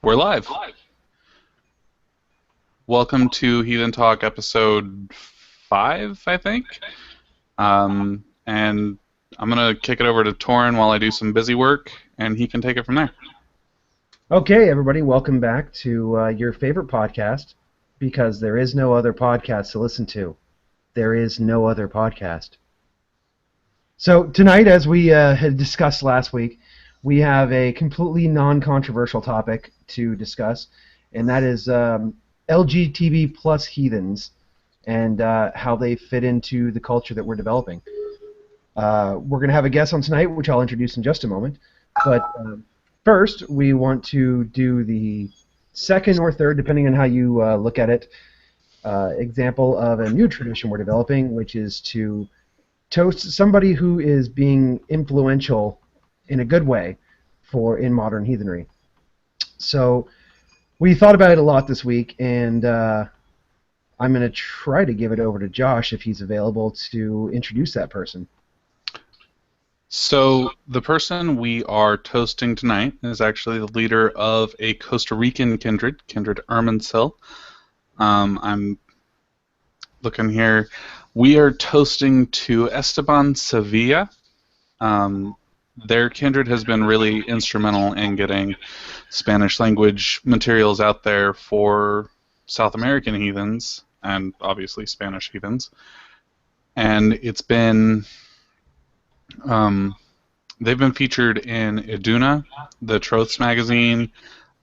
We're live. Welcome to Heathen Talk episode 5, I think. And I'm going to kick it over to Torin while I do some busy work, and he can take it from there. Okay, everybody, welcome back to your favorite podcast, because there is no other podcast to listen to. There is no other podcast. So tonight, as we had discussed last week, we have a completely non-controversial topic to discuss, and that is LGBT plus heathens and how they fit into the culture that we're developing. We're going to have a guest on tonight, which I'll introduce in just a moment. But first, we want to do the second or third, depending on how you look at it, example of a new tradition we're developing, which is to toast somebody who is being influential in a good way in modern heathenry. So we thought about it a lot this week, and I'm going to try to give it over to Josh if he's available to introduce that person. So the person we are toasting tonight is actually the leader of a Costa Rican kindred Ermensil. I'm looking here. We are toasting to Esteban Sevilla. Their kindred has been really instrumental in getting Spanish language materials out there for South American heathens and obviously Spanish heathens. And it's been they've been featured in Iduna, the Troths magazine.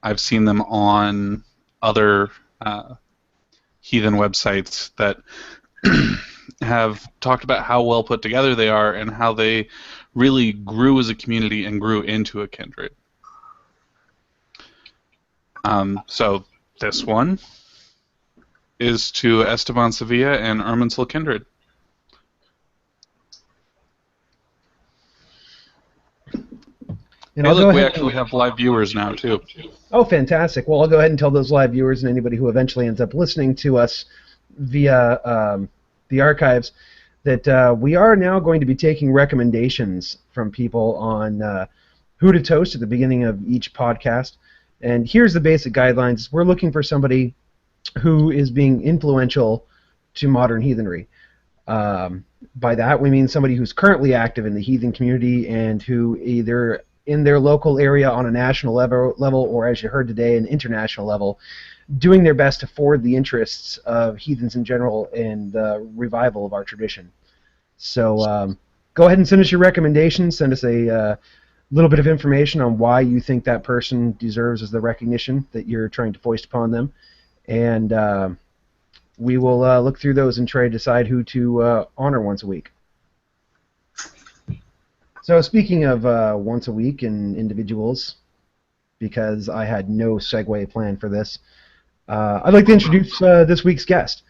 I've seen them on other heathen websites that have talked about how well put together they are and how they really grew as a community and grew into a kindred. So this one is to Esteban Sevilla and Ermensil kindred. And hey, look, we actually have live viewers now, too. Oh, fantastic. Well, I'll go ahead and tell those live viewers and anybody who eventually ends up listening to us via the archives that we are now going to be taking recommendations from people on who to toast at the beginning of each podcast. And here's the basic guidelines. We're looking for somebody who is being influential to modern heathenry. By that, we mean somebody who's currently active in the heathen community and who either in their local area on a national level or, as you heard today, an international level, doing their best to forward the interests of heathens in general and the revival of our tradition. So go ahead and send us your recommendations. Send us a little bit of information on why you think that person deserves the recognition that you're trying to foist upon them. And we will look through those and try to decide who to honor once a week. So speaking of once a week and individuals, because I had no segue plan for this, I'd like to introduce this week's guest.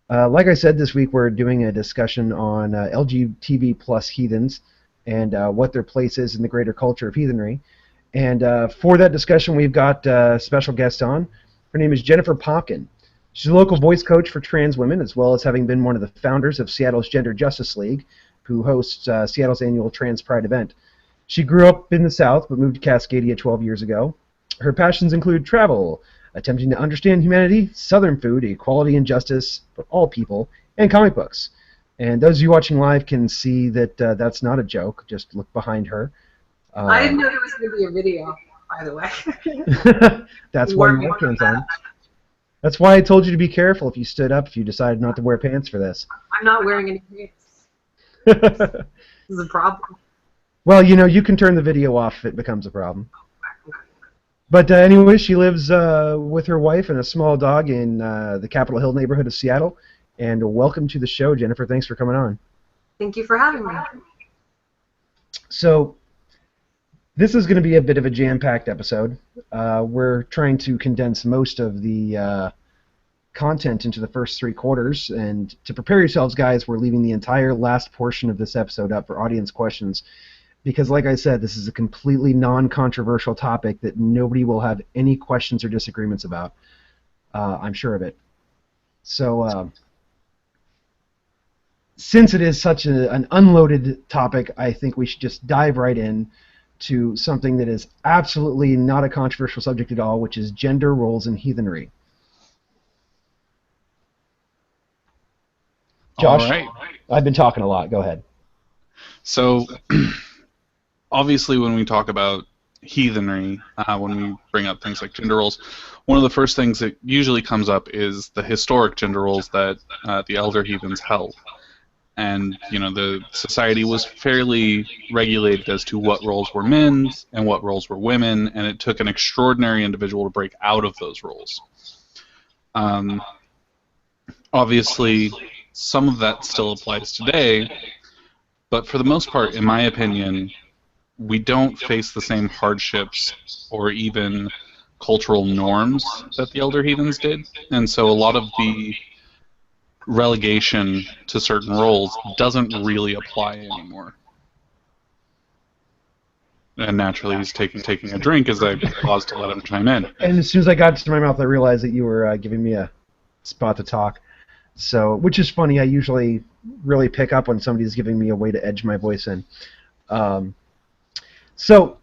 Like I said, this week we're doing a discussion on LGBT plus heathens and what their place is in the greater culture of heathenry. And for that discussion, we've got a special guest on. Her name is Jennifer Popkin. She's a local voice coach for trans women, as well as having been one of the founders of Seattle's Gender Justice League, who hosts Seattle's annual Trans Pride event. She grew up in the South, but moved to Cascadia 12 years ago. Her passions include travel, attempting to understand humanity, Southern food, equality and justice for all people, and comic books. And those of you watching live can see that that's not a joke. Just look behind her. I didn't know there was going to be a video, by the way. That's why you have pants on. That's why I told you to be careful if you stood up if you decided not to wear pants for this. I'm not wearing any pants. This is a problem. Well, you know, you can turn the video off if it becomes a problem. But anyway, she lives with her wife and a small dog in the Capitol Hill neighborhood of Seattle. And welcome to the show, Jennifer. Thanks for coming on. Thank you for having me. So, this is going to be a bit of a jam-packed episode. We're trying to condense most of the content into the first 3 quarters, and to prepare yourselves, guys, we're leaving the entire last portion of this episode up for audience questions, because, like I said, this is a completely non-controversial topic that nobody will have any questions or disagreements about. I'm sure of it. So, since it is such an unloaded topic, I think we should just dive right in to something that is absolutely not a controversial subject at all, which is gender roles and heathenry. Josh, All right. I've been talking a lot. Go ahead. So, obviously, when we talk about heathenry, when we bring up things like gender roles, one of the first things that usually comes up is the historic gender roles that the elder heathens held. And, the society was fairly regulated as to what roles were men's and what roles were women, and it took an extraordinary individual to break out of those roles. Obviously, some of that still applies today, but for the most part, in my opinion, we don't face the same hardships or even cultural norms that the elder heathens did. And so a lot of the relegation to certain roles doesn't really apply anymore. And naturally, he's taking a drink as I pause to let him chime in. And as soon as I got to my mouth, I realized that you were giving me a spot to talk. So, which is funny. I usually really pick up when somebody's giving me a way to edge my voice in. So,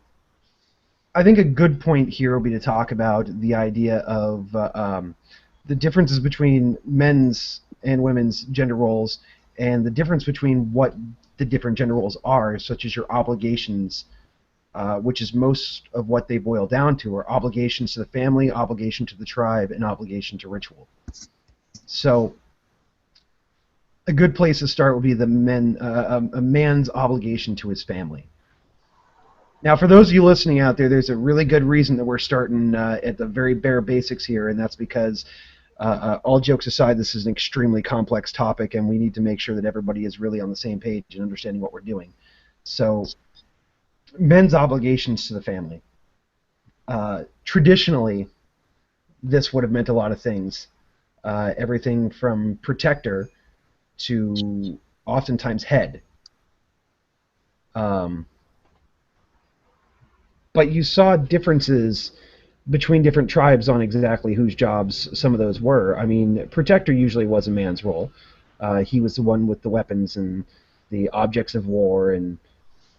I think a good point here will be to talk about the idea of the differences between men's and women's gender roles, and the difference between what the different gender roles are, such as your obligations, which is most of what they boil down to, are obligations to the family, obligation to the tribe, and obligation to ritual. So, a good place to start would be a man's obligation to his family. Now, for those of you listening out there, there's a really good reason that we're starting at the very bare basics here, and that's because, all jokes aside, this is an extremely complex topic, and we need to make sure that everybody is really on the same page and understanding what we're doing. So, men's obligations to the family. Traditionally, this would have meant a lot of things. Everything from protector to oftentimes head. But you saw differences between different tribes on exactly whose jobs some of those were. I mean, protector usually was a man's role. He was the one with the weapons and the objects of war and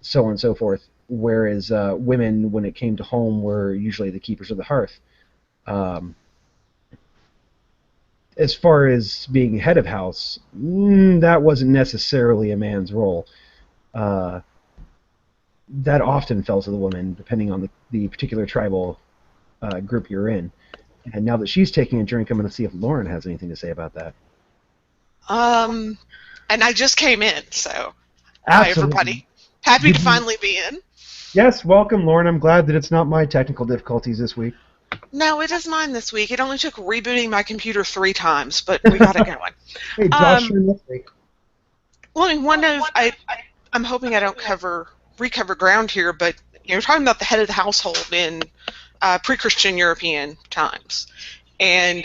so on and so forth, whereas women, when it came to home, were usually the keepers of the hearth. As far as being head of house, that wasn't necessarily a man's role. That often fell to the woman, depending on the particular tribal group you're in. And now that she's taking a drink, I'm going to see if Lauren has anything to say about that. And I just came in, so Absolutely. Hi everybody. Happy to finally be in. Yes, welcome, Lauren. I'm glad that it's not my technical difficulties this week. No, it is mine this week. It only took rebooting my computer 3 times, but we got it going. Hey, Josh, you're next week. Well, I mean, I'm hoping I don't recover ground here, but you're talking about the head of the household in pre-Christian European times, and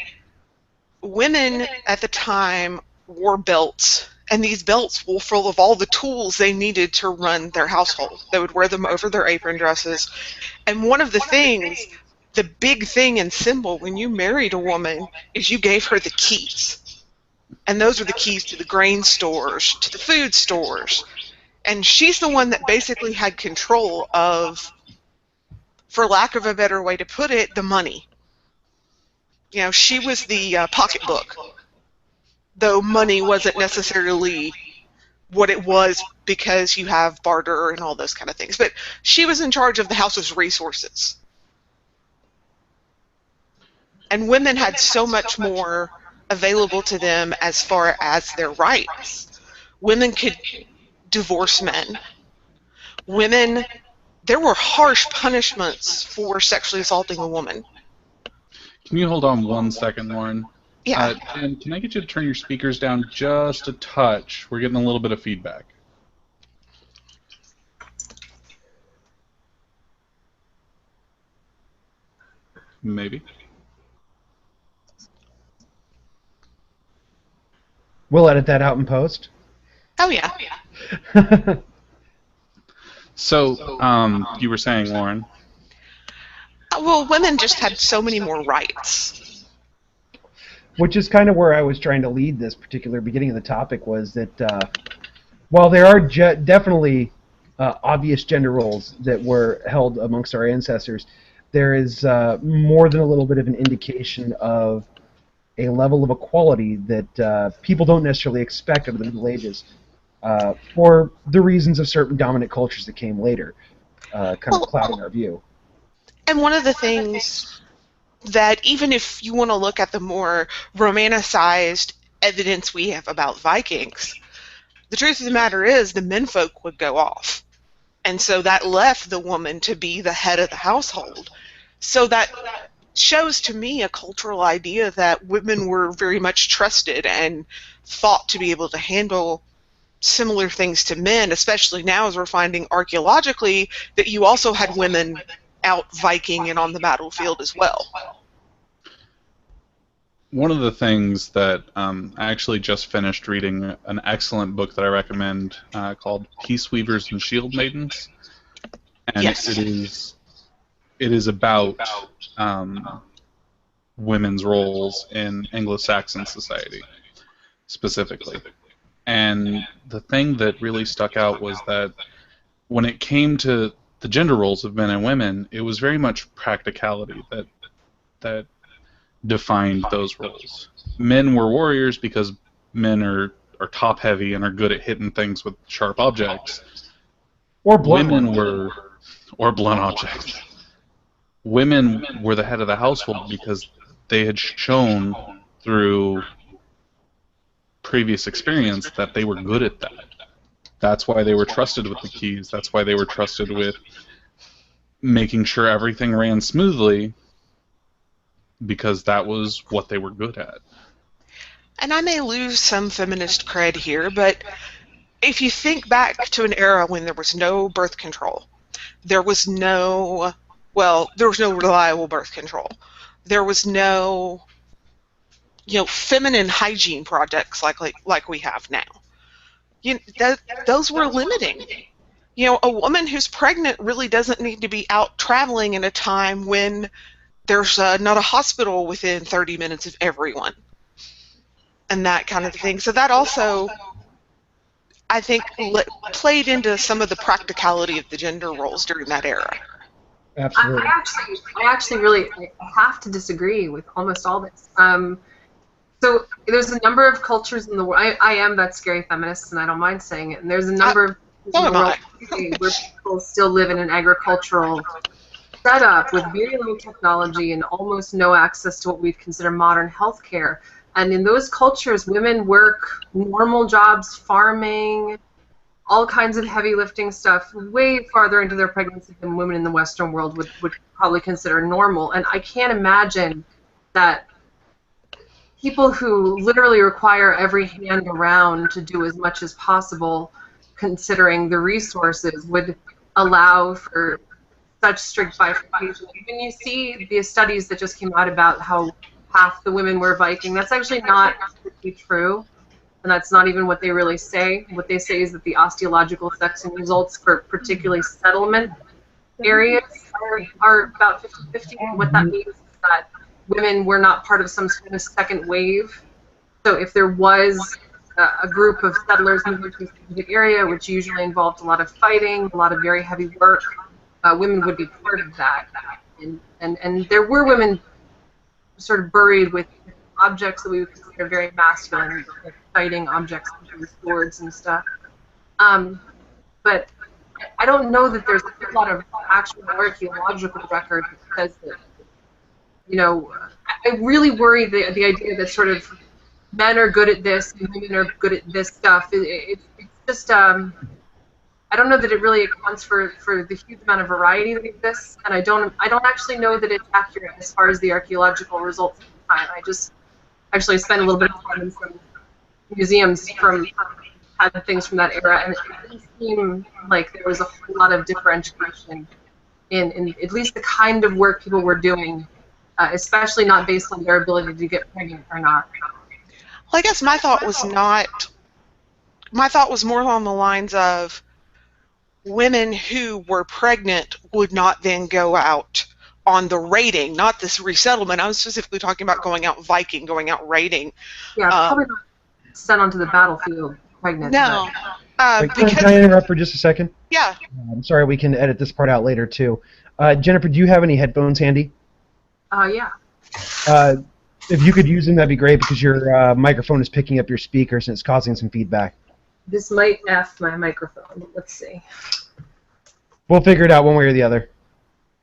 women at the time wore belts, and these belts were full of all the tools they needed to run their household. They would wear them over their apron dresses, and one of the things, the big thing and symbol when you married a woman is you gave her the keys. And those are the keys to the grain stores, to the food stores. And she's the one that basically had control of, for lack of a better way to put it, the money. You know, she was the pocketbook, though money wasn't necessarily what it was because you have barter and all those kind of things. But she was in charge of the house's resources. And women had so much more available to them as far as their rights. Women could divorce men. Women, there were harsh punishments for sexually assaulting a woman. Can you hold on 1 second, Lauren? Yeah. And can I get you to turn your speakers down just a touch? We're getting a little bit of feedback. Maybe. We'll edit that out in post. Oh, yeah. So, you were saying, Lauren? Well, women just had so many more rights. Which is kind of where I was trying to lead this particular beginning of the topic, was that while there are definitely obvious gender roles that were held amongst our ancestors, there is more than a little bit of an indication of a level of equality that people don't necessarily expect out of the Middle Ages for the reasons of certain dominant cultures that came later, kind of Well, clouding our view. and one of the things that even if you want to look at the more romanticized evidence we have about Vikings, the truth of the matter is the menfolk would go off. And so that left the woman to be the head of the household. So that shows to me a cultural idea that women were very much trusted and thought to be able to handle similar things to men, especially now as we're finding archaeologically that you also had women out Viking and on the battlefield as well. One of the things that I actually just finished reading an excellent book that I recommend called Peace Weavers and Shield Maidens, and Yes. it is about women's roles in Anglo-Saxon society specifically. And the thing that really stuck out was that when it came to the gender roles of men and women, it was very much practicality that defined those roles. Men were warriors because men are top heavy and are good at hitting things with sharp objects. Or blunt Women ones. were, or blunt objects. Women were the head of the household because they had shown through previous experience that they were good at that. That's why they were trusted with the keys. That's why they were trusted with making sure everything ran smoothly, because that was what they were good at. And I may lose some feminist cred here, but if you think back to an era when there was no birth control, there was no reliable birth control. There was no, feminine hygiene projects like we have now. Those were limiting. A woman who's pregnant really doesn't need to be out traveling in a time when there's not a hospital within 30 minutes of everyone, and that kind of thing. So that also, I think, played into some of the practicality of the gender roles during that era. Absolutely. I actually really have to disagree with almost all this. So there's a number of cultures in the world. I am that scary feminist, and I don't mind saying it. And there's a number of So am I. where people still live in an agricultural setup with very little technology and almost no access to what we'd consider modern healthcare. And in those cultures, women work normal jobs, farming, all kinds of heavy lifting stuff, way farther into their pregnancy than women in the Western world would probably consider normal. And I can't imagine that people who literally require every hand around to do as much as possible, considering the resources, would allow for such strict bifurcation. When you see the studies that just came out about how half the women were Viking, that's actually not strictly true, and that's not even what they really say. What they say is that the osteological sexing results for particularly settlement areas are about 50-50, and what that means is that women were not part of some sort of second wave. So if there was a group of settlers moving to a specific area, which usually involved a lot of fighting, a lot of very heavy work, women would be part of that. And there were women sort of buried with objects that we would consider very masculine, like fighting objects, like swords and stuff. But I don't know that there's a lot of actual archaeological record that says that. I really worry the idea that sort of men are good at this and women are good at this stuff. It's just I don't know that it really accounts for the huge amount of variety that exists, and I don't actually know that it's accurate as far as the archaeological results of the time. I just actually spent a little bit of time in some museums had things from that era, and it didn't seem like there was a whole lot of differentiation in at least the kind of work people were doing, especially not based on their ability to get pregnant or not. Well, I guess my thought was more along the lines of women who were pregnant would not then go out on the raiding, not this resettlement. I was specifically talking about going out Viking, going out raiding. Yeah, probably not sent onto the battlefield pregnant. No. Wait, can Because, I interrupt for just a second? yeah. I'm sorry, we can edit this part out later, too. Jennifer, do you have any headphones handy? Yeah. If you could use them, that'd be great, because your microphone is picking up your speakers and it's causing some feedback. This might F my microphone. Let's see. We'll figure it out one way or the other.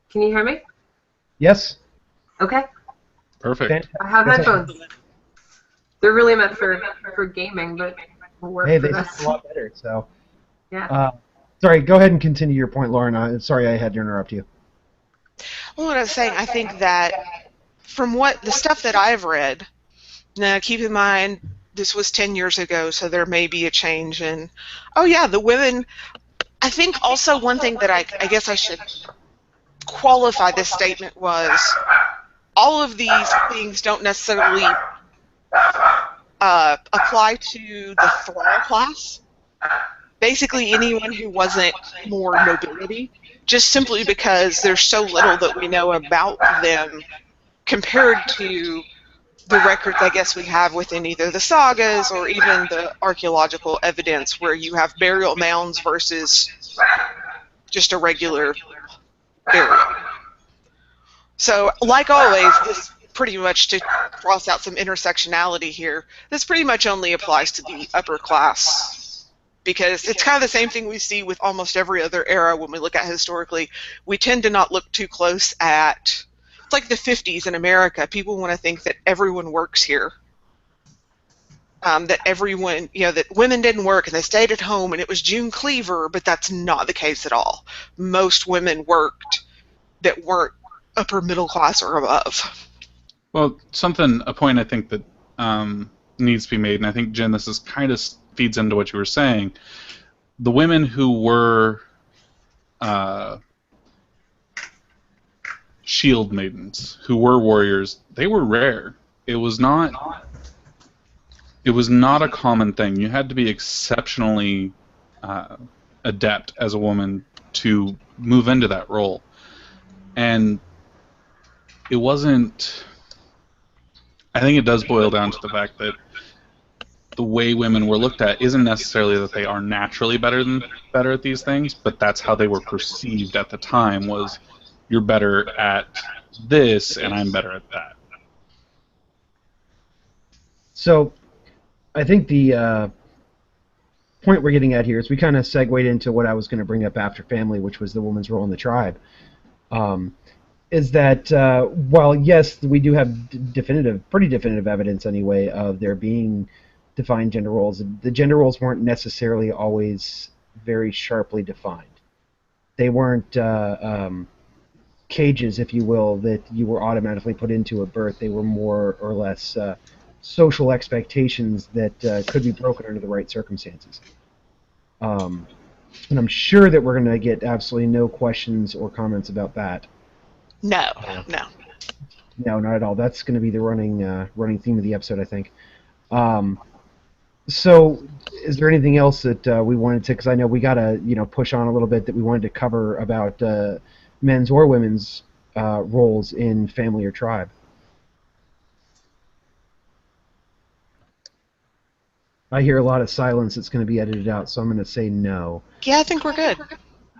Can you hear me? Yes? Okay. Perfect. Fantastic. I have headphones. They're really meant for gaming, but will work Hey, for they sound this. a lot better, so... Yeah. Sorry, go ahead and continue your point, Lauren. Sorry I had to interrupt you. Well, what I was saying, I think that from what the stuff that I've read, now keep in mind this was 10 years ago, so there may be a change in, oh yeah, the women, I think also one thing that I guess I should qualify this statement was all of these things don't necessarily apply to the thrall class. Basically anyone who wasn't more nobility, just simply because there's so little that we know about them compared to the records I guess we have within either the sagas or even the archaeological evidence where you have burial mounds versus just a regular burial. So, like always, this pretty much, to cross out some intersectionality here, this pretty much only applies to the upper class. Because it's kind of the same thing we see with almost every other era when we look at historically. We tend to not look too close at, it's like the 50s in America. People want to think that everyone works here. That everyone, that women didn't work and they stayed at home and it was June Cleaver, but that's not the case at all. Most women worked that weren't upper middle class or above. Well, a point I think that needs to be made, and I think, Jen, this is kind of feeds into what you were saying. The women who were shield maidens, who were warriors, they were rare. It was not a common thing. You had to be exceptionally adept as a woman to move into that role. And it wasn't... I think it does boil down to the fact that the way women were looked at isn't necessarily that they are naturally better at these things, but that's how they were perceived at the time, was you're better at this and I'm better at that. So, I think the point we're getting at here is we kind of segued into what I was going to bring up after family, which was the woman's role in the tribe. Is that while, yes, we do have pretty definitive evidence anyway of there being defined gender roles, the gender roles weren't necessarily always very sharply defined. They weren't cages, if you will, that you were automatically put into at birth. They were more or less social expectations that could be broken under the right circumstances. And I'm sure that we're going to get absolutely no questions or comments about that. No. No, not at all. That's going to be the running theme of the episode, I think. So, is there anything else that we wanted to? Because I know we got to push on a little bit, that we wanted to cover about men's or women's roles in family or tribe. I hear a lot of silence that's going to be edited out, so I'm going to say no. Yeah, I think we're good.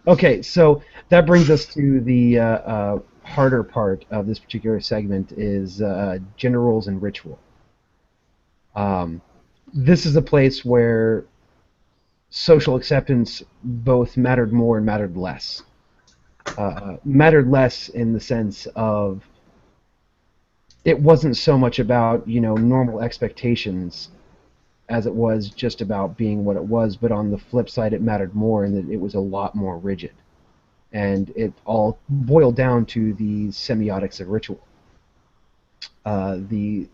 Okay, so that brings us to the harder part of this particular segment, is gender roles and ritual. This is a place where social acceptance both mattered more and mattered less. Mattered less in the sense of it wasn't so much about normal expectations as it was just about being what it was, but on the flip side it mattered more in that it was a lot more rigid. And it all boiled down to the semiotics of ritual. The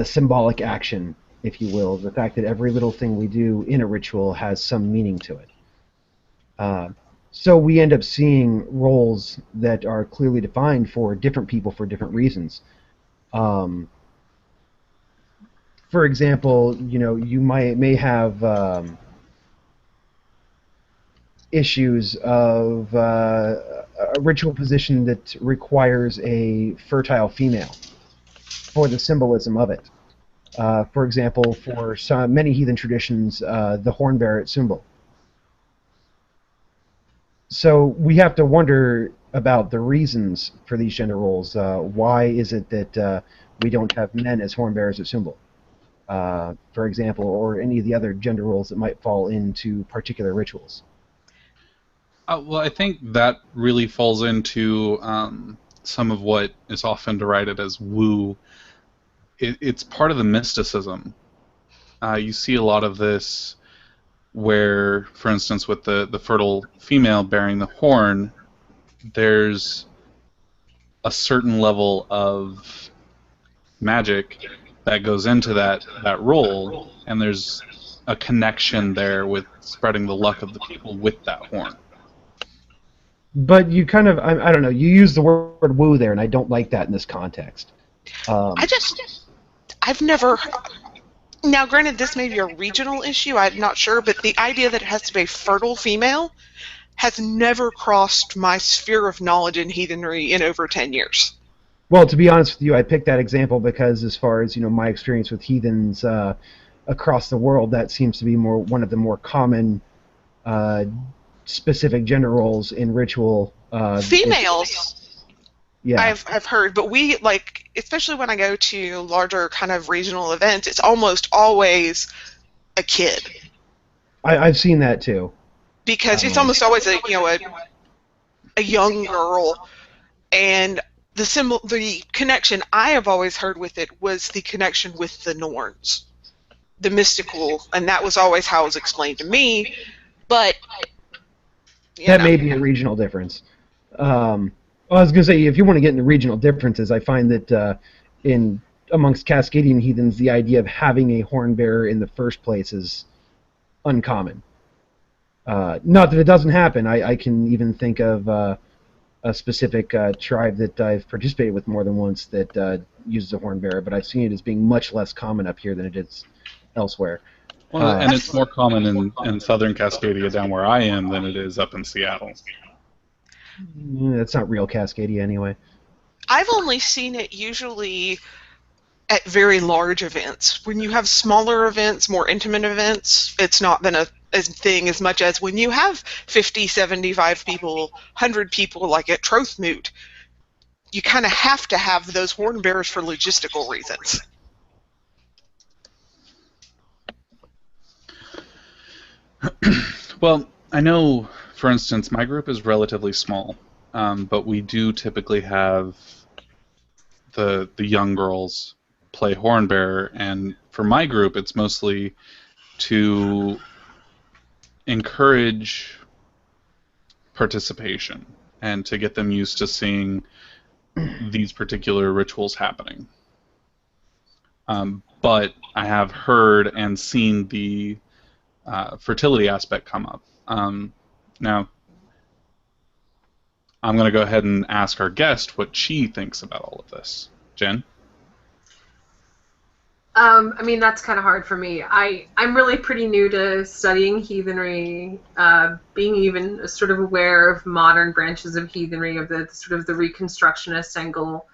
symbolic action, if you will, the fact that every little thing we do in a ritual has some meaning to it. So we end up seeing roles that are clearly defined for different people for different reasons. For example, you may have issues of a ritual position that requires a fertile female for the symbolism of it. For example, for many heathen traditions, the horn bearer at Sumbul. So we have to wonder about the reasons for these gender roles. Why is it that we don't have men as horn bearers at Sumbul, for example, or any of the other gender roles that might fall into particular rituals? Well, I think that really falls into some of what is often derided as woo. It's part of the mysticism. You see a lot of this where, for instance, with the fertile female bearing the horn, there's a certain level of magic that goes into that role, and there's a connection there with spreading the luck of the people with that horn. But you kind of, I don't know, you use the word woo there, and I don't like that in this context. I've never... Now, granted, this may be a regional issue, I'm not sure, but the idea that it has to be a fertile female has never crossed my sphere of knowledge in heathenry in over 10 years. Well, to be honest with you, I picked that example because as far as, my experience with heathens across the world, that seems to be one of the more common specific gender roles in ritual. Females, yeah. I've heard, but we, like, especially when I go to larger kind of regional events, it's almost always a kid. I've seen that too. Because it's almost always a young girl, and the connection I have always heard with it was the connection with the Norns, the mystical, and that was always how it was explained to me. But that may be a regional difference. Well, I was going to say, if you want to get into regional differences, I find that amongst Cascadian heathens, the idea of having a horn bearer in the first place is uncommon. Not that it doesn't happen. I can even think of a specific tribe that I've participated with more than once that uses a horn bearer, but I've seen it as being much less common up here than it is elsewhere. Well, and it's more common in southern Cascadia down where I am than it is up in Seattle. That's not real Cascadia anyway. I've only seen it usually at very large events. When you have smaller events, more intimate events, it's not been a thing as much as when you have 50, 75 people, 100 people like at Trothmoot, you kind of have to have those horn bearers for logistical reasons. Well, I know, for instance, my group is relatively small, but we do typically have the young girls play horn bearer, and for my group, it's mostly to encourage participation and to get them used to seeing these particular rituals happening. But I have heard and seen the fertility aspect come up. Now, I'm going to go ahead and ask our guest what she thinks about all of this. Jen? I mean, that's kind of hard for me. I'm really pretty new to studying heathenry, being even sort of aware of modern branches of heathenry, of the sort of the Reconstructionist angle.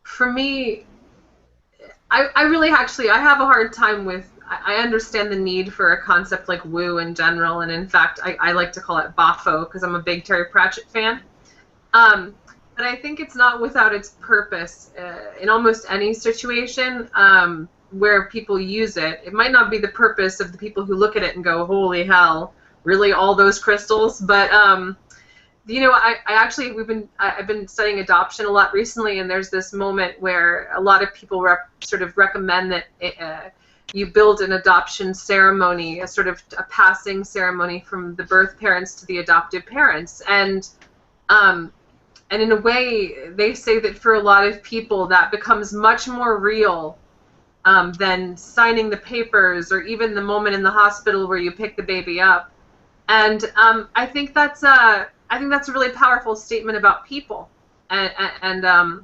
For me, I really actually, I have a hard time with, I understand the need for a concept like woo in general, and in fact, I like to call it Bafo because I'm a big Terry Pratchett fan. But I think it's not without its purpose in almost any situation where people use it. It might not be the purpose of the people who look at it and go, holy hell, really all those crystals? But I've been studying adoption a lot recently, and there's this moment where a lot of people sort of recommend that you build an adoption ceremony, a sort of a passing ceremony from the birth parents to the adoptive parents, and in a way, they say that for a lot of people that becomes much more real than signing the papers or even the moment in the hospital where you pick the baby up. And I think that's a really powerful statement about people and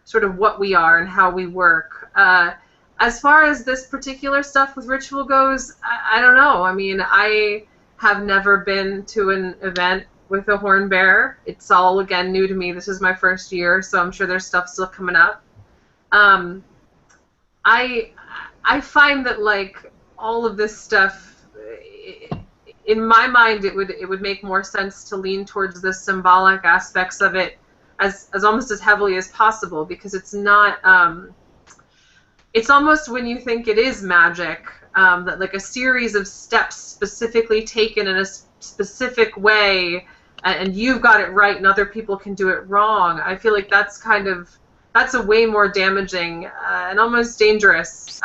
sort of what we are and how we work. As far as this particular stuff with ritual goes, I don't know. I mean, I have never been to an event with a horn bearer. It's all, again, new to me. This is my first year, so I'm sure there's stuff still coming up. I find that, like, all of this stuff, in my mind, it would make more sense to lean towards the symbolic aspects of it as almost as heavily as possible, because it's not, it's almost when you think it is magic, that like a series of steps specifically taken in a specific way, and you've got it right and other people can do it wrong. I feel like that's a way more damaging and almost dangerous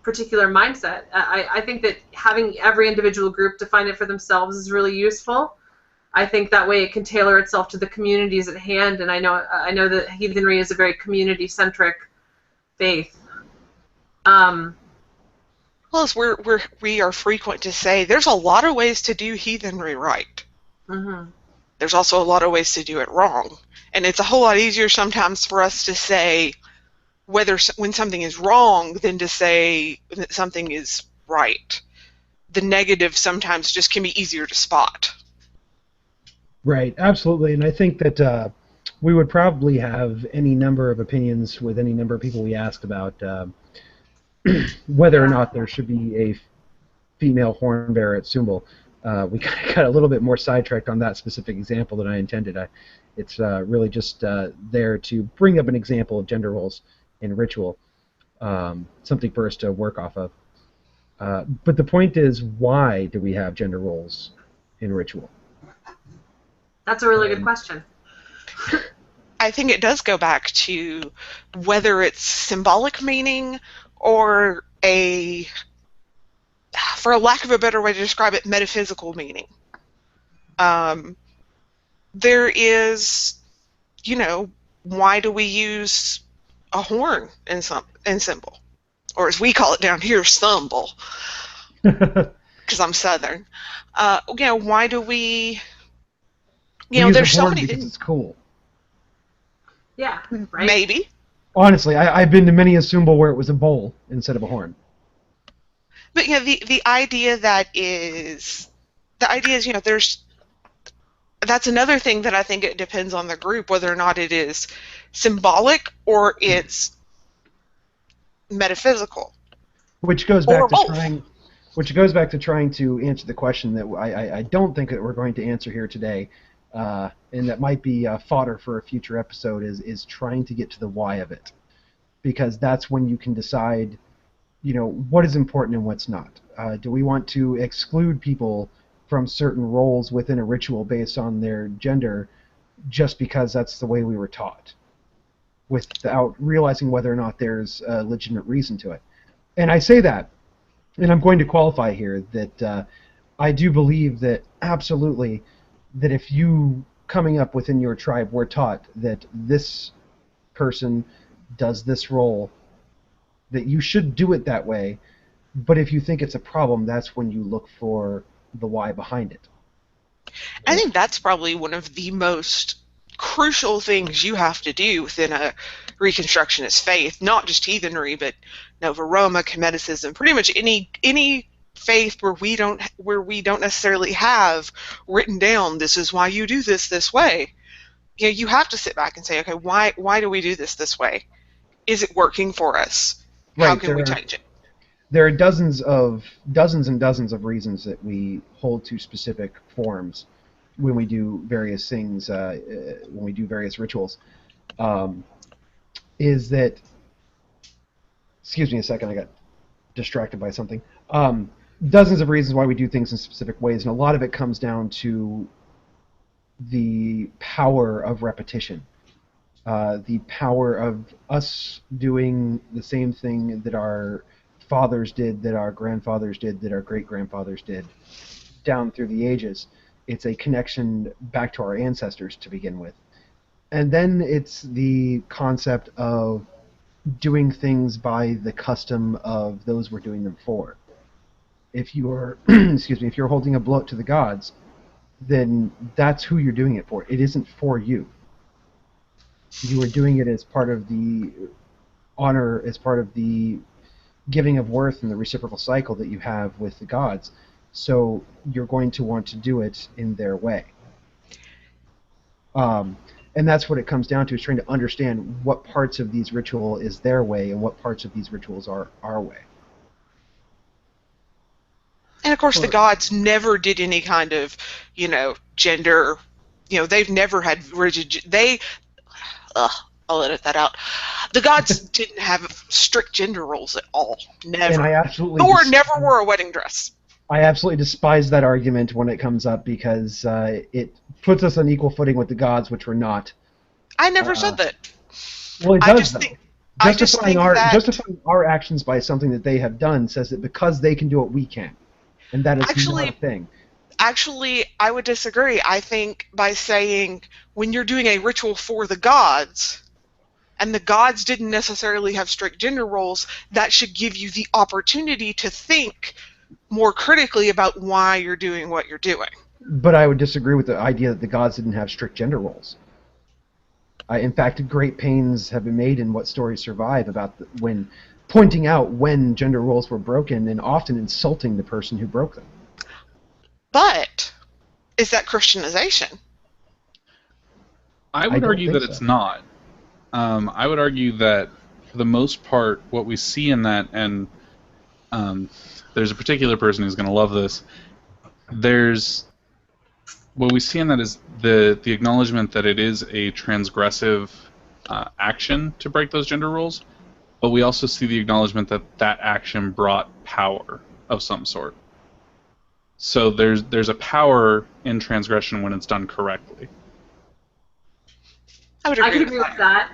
particular mindset. I think that having every individual group define it for themselves is really useful. I think that way it can tailor itself to the communities at hand, and I know that heathenry is a very community-centric faith. Plus, we are frequent to say there's a lot of ways to do heathenry right. Mm-hmm. There's also a lot of ways to do it wrong, and it's a whole lot easier sometimes for us to say when something is wrong than to say that something is right. The negative sometimes just can be easier to spot. Right, absolutely, and I think that we would probably have any number of opinions with any number of people we asked about whether or not there should be a female horn bearer at Sumbul. We got a little bit more sidetracked on that specific example than I intended. It's really just there to bring up an example of gender roles in ritual, something for us to work off of. But the point is, why do we have gender roles in ritual? That's a really good question. I think it does go back to whether it's symbolic meaning or for a lack of a better way to describe it, metaphysical meaning. There is, why do we use a horn in symbol? Or as we call it down here, stumble. Because I'm Southern. Why do we... there's so many because it's cool. Yeah, right? Maybe. Honestly, I've been to many a Sumbul where it was a bowl instead of a horn. But the idea is that's another thing that I think it depends on the group whether or not it is symbolic or it's metaphysical. Which goes back to trying to answer the question that I don't think that we're going to answer here today, and that might be fodder for a future episode, is trying to get to the why of it, because that's when you can decide, what is important and what's not. Do we want to exclude people from certain roles within a ritual based on their gender just because that's the way we were taught, without realizing whether or not there's a legitimate reason to it? And I say that, and I'm going to qualify here, that I do believe that absolutely that if you, coming up within your tribe, were taught that this person does this role, that you should do it that way, but if you think it's a problem, that's when you look for the why behind it. I think that's probably one of the most crucial things you have to do within a Reconstructionist faith, not just heathenry, but Nova Roma, Cometicism, pretty much any faith where we don't necessarily have written down this is why you do this way. You have to sit back and say, okay, why do we do this way? Is it working for us? How can we change it? There are dozens and dozens of reasons that we hold to specific forms when we do various things, when we do various rituals. Is that... Excuse me a second, I got distracted by something. Dozens of reasons why we do things in specific ways, and a lot of it comes down to the power of repetition. The power of us doing the same thing that our fathers did, that our grandfathers did, that our great-grandfathers did, down through the ages. It's a connection back to our ancestors to begin with. And then it's the concept of doing things by the custom of those we're doing them for. If you're, if you're holding a bloat to the gods, then that's who you're doing it for. It isn't for you. You are doing it as part of the honor, as part of the giving of worth and the reciprocal cycle that you have with the gods. So you're going to want to do it in their way. And that's what it comes down to, is trying to understand what parts of these ritual is their way and what parts of these rituals are our way. And of course, the gods never did any kind of, gender. They've never had rigid. I'll edit that out. The gods didn't have strict gender roles at all. Never. And I absolutely Thor never wore a wedding dress. I absolutely despise that argument when it comes up, because it puts us on equal footing with the gods, which we're not. I never said that. Well, it does, though. Justifying our actions by something that they have done says that because they can do it, we can. And that is not a thing. Actually, I would disagree. I think by saying when you're doing a ritual for the gods, and the gods didn't necessarily have strict gender roles, that should give you the opportunity to think more critically about why you're doing what you're doing. But I would disagree with the idea that the gods didn't have strict gender roles. In fact, great pains have been made in what stories survive about when pointing out when gender roles were broken, and often insulting the person who broke them. But is that Christianization? I would argue that it's not. I would argue that for the most part, what we see in that, and there's a particular person who's going to love this. What we see in that is the acknowledgement that it is a transgressive action to break those gender roles, but we also see the acknowledgement that that action brought power of some sort. So there's a power in transgression when it's done correctly. I can agree with that.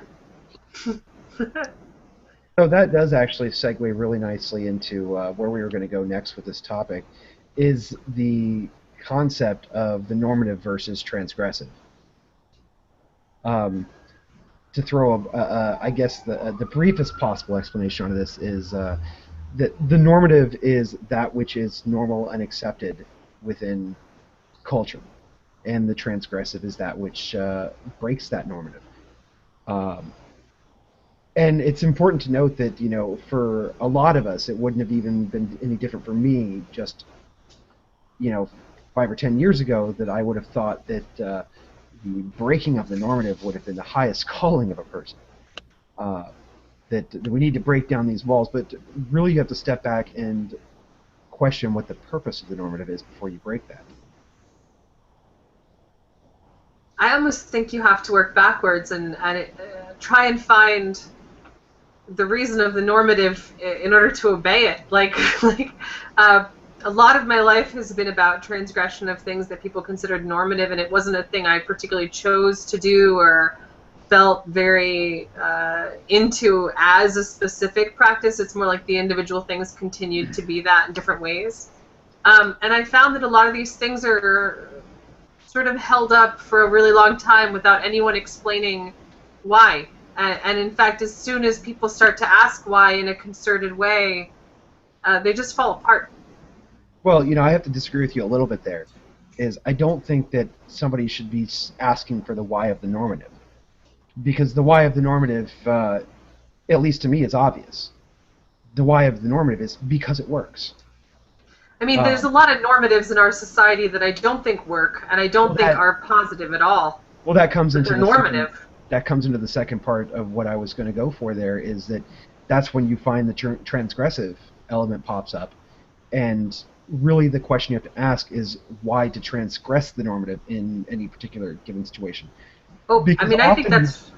So that does actually segue really nicely into where we were going to go next with this topic, is the concept of the normative versus transgressive. To throw, I guess, the briefest possible explanation on this is that the normative is that which is normal and accepted within culture, and the transgressive is that which breaks that normative. And it's important to note that, for a lot of us, it wouldn't have even been any different for me just, 5 or 10 years ago, that I would have thought that the breaking of the normative would have been the highest calling of a person. That we need to break down these walls, but really you have to step back and question what the purpose of the normative is before you break that. I almost think you have to work backwards and try and find the reason of the normative in order to obey it. A lot of my life has been about transgression of things that people considered normative, and it wasn't a thing I particularly chose to do or felt very into as a specific practice. It's more like the individual things continued to be that in different ways. And I found that a lot of these things are sort of held up for a really long time without anyone explaining why. And in fact, as soon as people start to ask why in a concerted way, they just fall apart. Well, I have to disagree with you a little bit there. I don't think that somebody should be asking for the why of the normative. Because the why of the normative, at least to me, is obvious. The why of the normative is because it works. I mean, there's a lot of normatives in our society that I don't think work, and I don't think are positive at all. Well, that comes into normative. That comes into the second part of what I was going to go for there, is that's when you find the transgressive element pops up. And really the question you have to ask is why to transgress the normative in any particular given situation. Oh, because I mean, I think that's...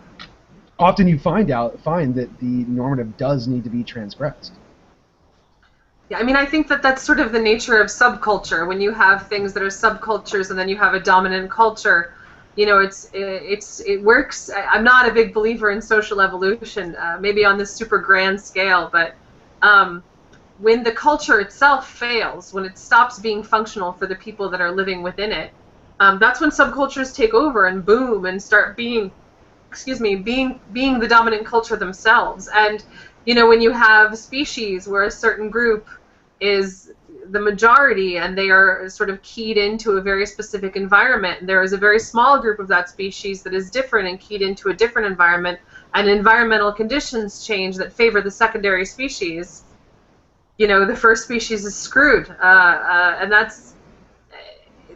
Often you find that the normative does need to be transgressed. Yeah, I mean, I think that that's sort of the nature of subculture. When you have things that are subcultures and then you have a dominant culture, it works. I'm not a big believer in social evolution, maybe on this super grand scale, but when the culture itself fails, when it stops being functional for the people that are living within it, that's when subcultures take over and boom and start being the dominant culture themselves. And when you have species where a certain group is the majority and they are sort of keyed into a very specific environment, and there is a very small group of that species that is different and keyed into a different environment, and environmental conditions change that favor the secondary species, the first species is screwed. And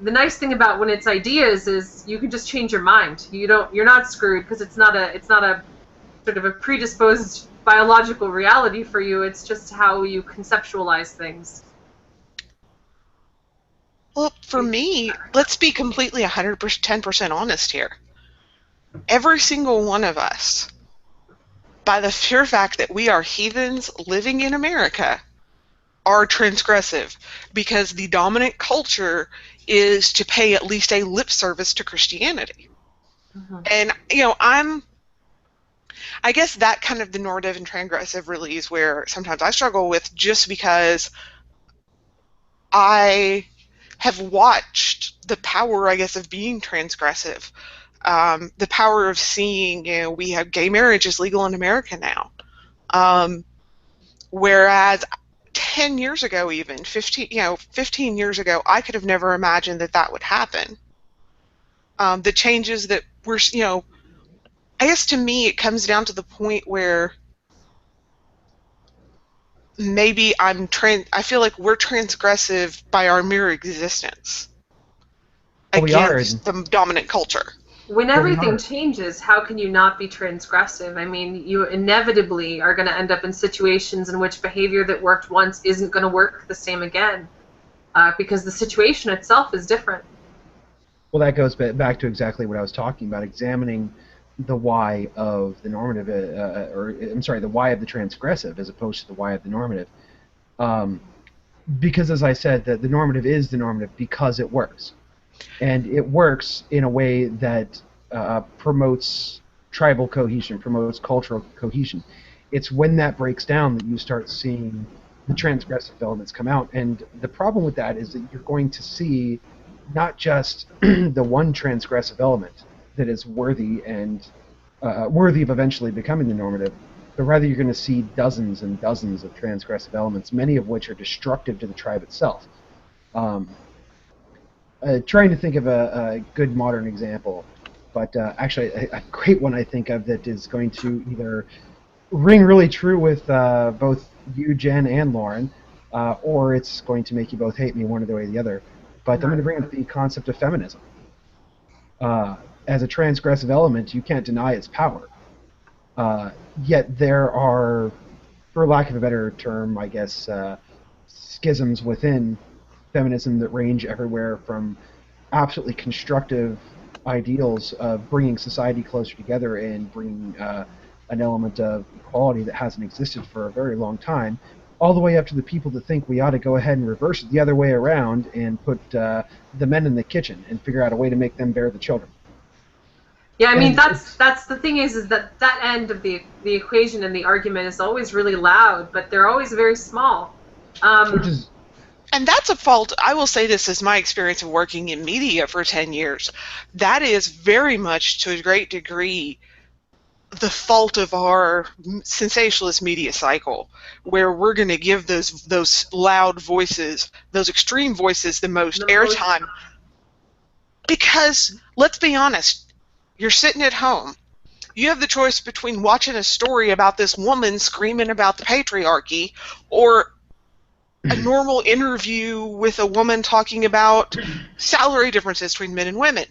the nice thing about when it's ideas is you can just change your mind. You're not screwed because it's not a sort of a predisposed biological reality for you. It's just how you conceptualize things. Well, for me, let's be completely 110% honest here. Every single one of us, by the sheer fact that we are heathens living in America, are transgressive, because the dominant culture is to pay at least a lip service to Christianity. And, I guess that kind of the normative and transgressive really is where sometimes I struggle with, just because I have watched the power, I guess, of being transgressive. The power of seeing, we have gay marriage is legal in America now. Whereas 10 years ago, even 15 years ago, I could have never imagined that would happen. The changes that we're, I guess to me it comes down to the point where maybe I feel like we're transgressive by our mere existence against the dominant culture. When everything changes, how can you not be transgressive? I mean, you inevitably are going to end up in situations in which behavior that worked once isn't going to work the same again, because the situation itself is different. Well, that goes back to exactly what I was talking about, examining the why of the normative, the why of the transgressive as opposed to the why of the normative. Because, as I said, the normative is the normative because it works. And it works in a way that promotes tribal cohesion, promotes cultural cohesion. It's when that breaks down that you start seeing the transgressive elements come out. And the problem with that is that you're going to see not just the one transgressive element that is worthy and worthy of eventually becoming the normative, but rather you're going to see dozens and dozens of transgressive elements, many of which are destructive to the tribe itself. Trying to think of a good modern example, but actually a great one I think of that is going to either ring really true with both you, Jen, and Lauren, or it's going to make you both hate me one way or the other. But I'm going to bring up the concept of feminism. As a transgressive element, you can't deny its power. Yet there are, for lack of a better term, I guess, schisms within feminism that range everywhere from absolutely constructive ideals of bringing society closer together and bringing an element of equality that hasn't existed for a very long time, all the way up to the people that think we ought to go ahead and reverse it the other way around and put the men in the kitchen and figure out a way to make them bear the children. Yeah, I mean, that's the thing is that end of the equation and the argument is always really loud, but they're always very small. And that's a fault. I will say this as my experience of working in media for 10 years. That is very much, to a great degree, the fault of our sensationalist media cycle, where we're going to give those loud voices, those extreme voices, the most airtime. Because, let's be honest, you're sitting at home. You have the choice between watching a story about this woman screaming about the patriarchy or a normal interview with a woman talking about salary differences between men and women.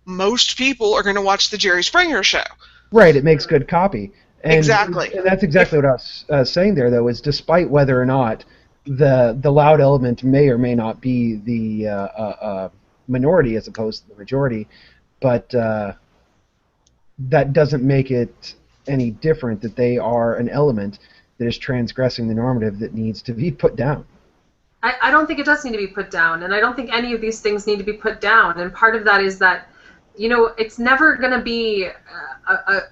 Most people are going to watch the Jerry Springer show. Right, it makes good copy. And, exactly. And that's exactly what I was saying there, though, is despite whether or not the loud element may or may not be the minority as opposed to the majority, but that doesn't make it any different that they are an element that is transgressing the normative that needs to be put down. I don't think it does need to be put down, and I don't think any of these things need to be put down. And part of that is that, it's never going to be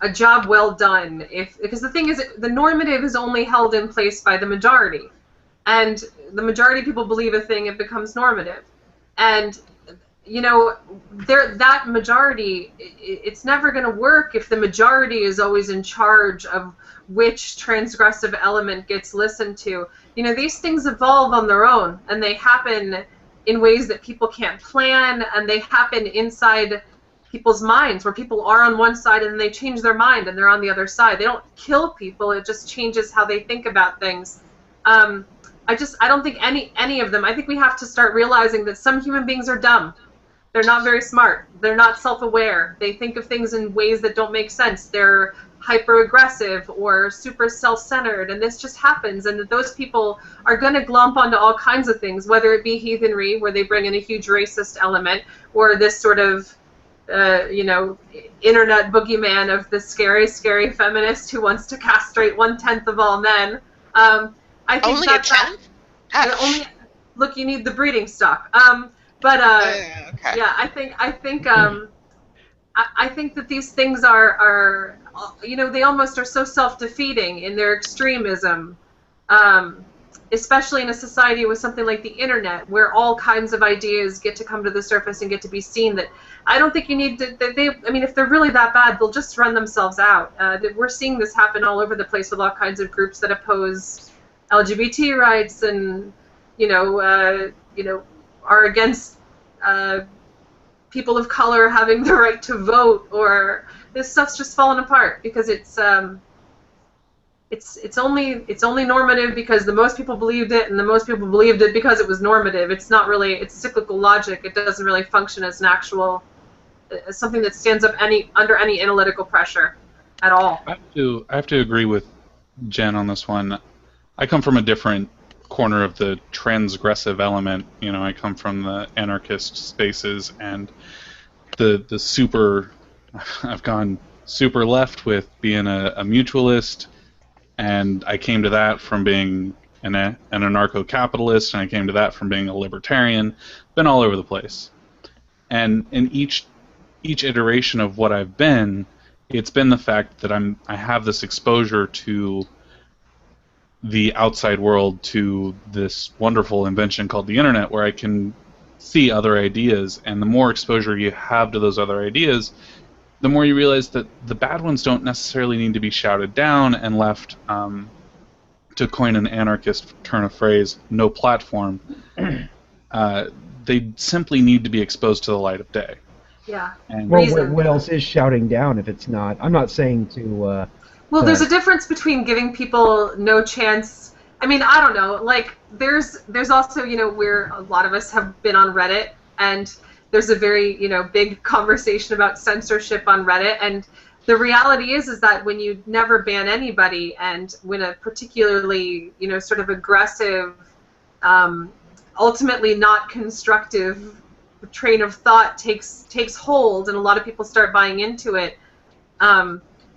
a job well done because the thing is, the normative is only held in place by the majority, and the majority of people believe a thing, it becomes normative, and that majority, it's never going to work if the majority is always in charge of which transgressive element gets listened to. These things evolve on their own, and they happen in ways that people can't plan, and they happen inside people's minds, where people are on one side and then they change their mind and they're on the other side. They don't kill people, it just changes how they think about things. I don't think any of them. I think we have to start realizing that some human beings are dumb. They're not very smart. They're not self-aware. They think of things in ways that don't make sense. They're hyper-aggressive or super self-centered, and this just happens. And those people are going to glomp onto all kinds of things, whether it be heathenry, where they bring in a huge racist element, or this sort of internet boogeyman of the scary, scary feminist who wants to castrate 1/10 of all men. I think only a 10th? Only, look, you need the breeding stock. Okay. Yeah, I think that these things are they almost are so self-defeating in their extremism, especially in a society with something like the internet, where all kinds of ideas get to come to the surface and get to be seen. That I don't think you need to. If they're really that bad, they'll just run themselves out. We're seeing this happen all over the place with all kinds of groups that oppose LGBT rights and are against people of color having the right to vote, or this stuff's just falling apart because it's only normative because the most people believed it, and the most people believed it because it was normative. It's not really, it's cyclical logic. It doesn't really function as an actual something that stands up under any analytical pressure at all. I have to agree with Jen on this one. I come from a different corner of the transgressive element. I come from the anarchist spaces and the super. I've gone super left with being a mutualist, and I came to that from being an anarcho-capitalist, and I came to that from being a libertarian. Been all over the place, and in each iteration of what I've been, it's been the fact that I have this exposure to the outside world, to this wonderful invention called the internet, where I can see other ideas, and the more exposure you have to those other ideas, the more you realize that the bad ones don't necessarily need to be shouted down and left, to coin an anarchist turn of phrase, no platform. They simply need to be exposed to the light of day. Yeah. And well, what else is shouting down if it's not? I'm not saying to... Well, there's a difference between giving people no chance. I don't know. Like, there's also, where a lot of us have been on Reddit, and there's a very, big conversation about censorship on Reddit. And the reality is that when you never ban anybody, and when a particularly, sort of aggressive, ultimately not constructive train of thought takes hold, and a lot of people start buying into it,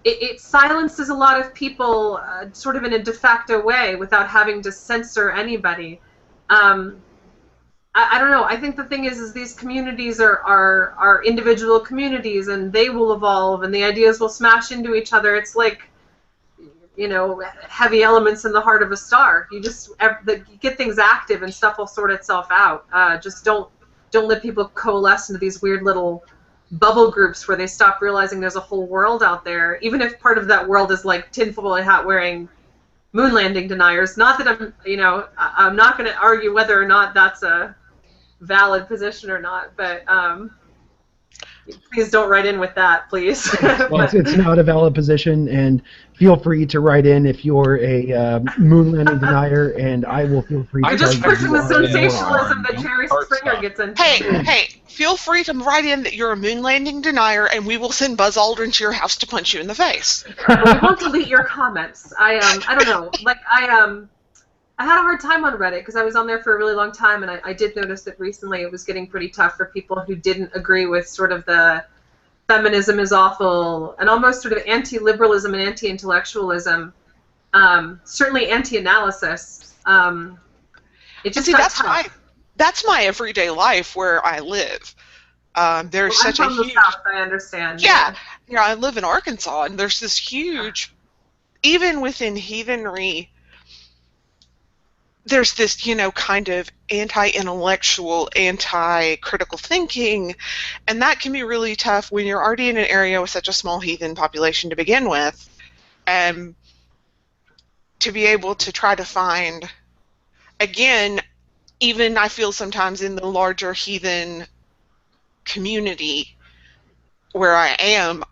it silences a lot of people sort of in a de facto way without having to censor anybody. I don't know. I think the thing is these communities are individual communities, and they will evolve, and the ideas will smash into each other. It's like, heavy elements in the heart of a star. You just get things active, and stuff will sort itself out. Just don't let people coalesce into these weird little bubble groups where they stop realizing there's a whole world out there, even if part of that world is like tinfoil hat wearing moon landing deniers. Not that I'm not going to argue whether or not that's a valid position or not, but please don't write in with that, please. Well, it's not a valid position, and feel free to write in if you're a moon landing denier, and I will feel free to... You're just pushing the sensationalism that Don't Jerry start Springer stuff. gets into. Hey, feel free to write in that you're a moon landing denier, and we will send Buzz Aldrin to your house to punch you in the face. But we won't delete your comments. I don't know. Like, I had a hard time on Reddit because I was on there for a really long time, and I did notice that recently it was getting pretty tough for people who didn't agree with sort of the feminism is awful and almost sort of anti-liberalism and anti-intellectualism, certainly anti-analysis. It just got tough. That's my everyday life where I live. There's such I'm a from huge... the South, I understand. Yeah, I live in Arkansas, and there's this huge, even within heathenry, there's this, kind of anti-intellectual, anti-critical thinking, and that can be really tough when you're already in an area with such a small heathen population to begin with, and to be able to try to find, again, even I feel sometimes in the larger heathen community where I am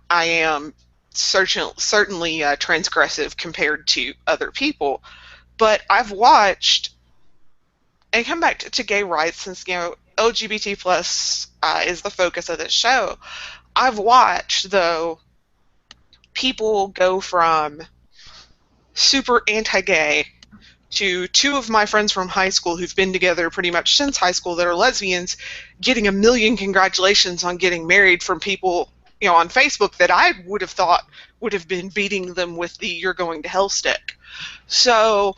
certainly transgressive compared to other people. But I've watched, and come back to gay rights, since LGBT plus is the focus of this show. I've watched, though, people go from super anti-gay to two of my friends from high school who've been together pretty much since high school that are lesbians getting a million congratulations on getting married from people, you know, on Facebook that I would have thought would have been beating them with the "you're going to hell" stick. So,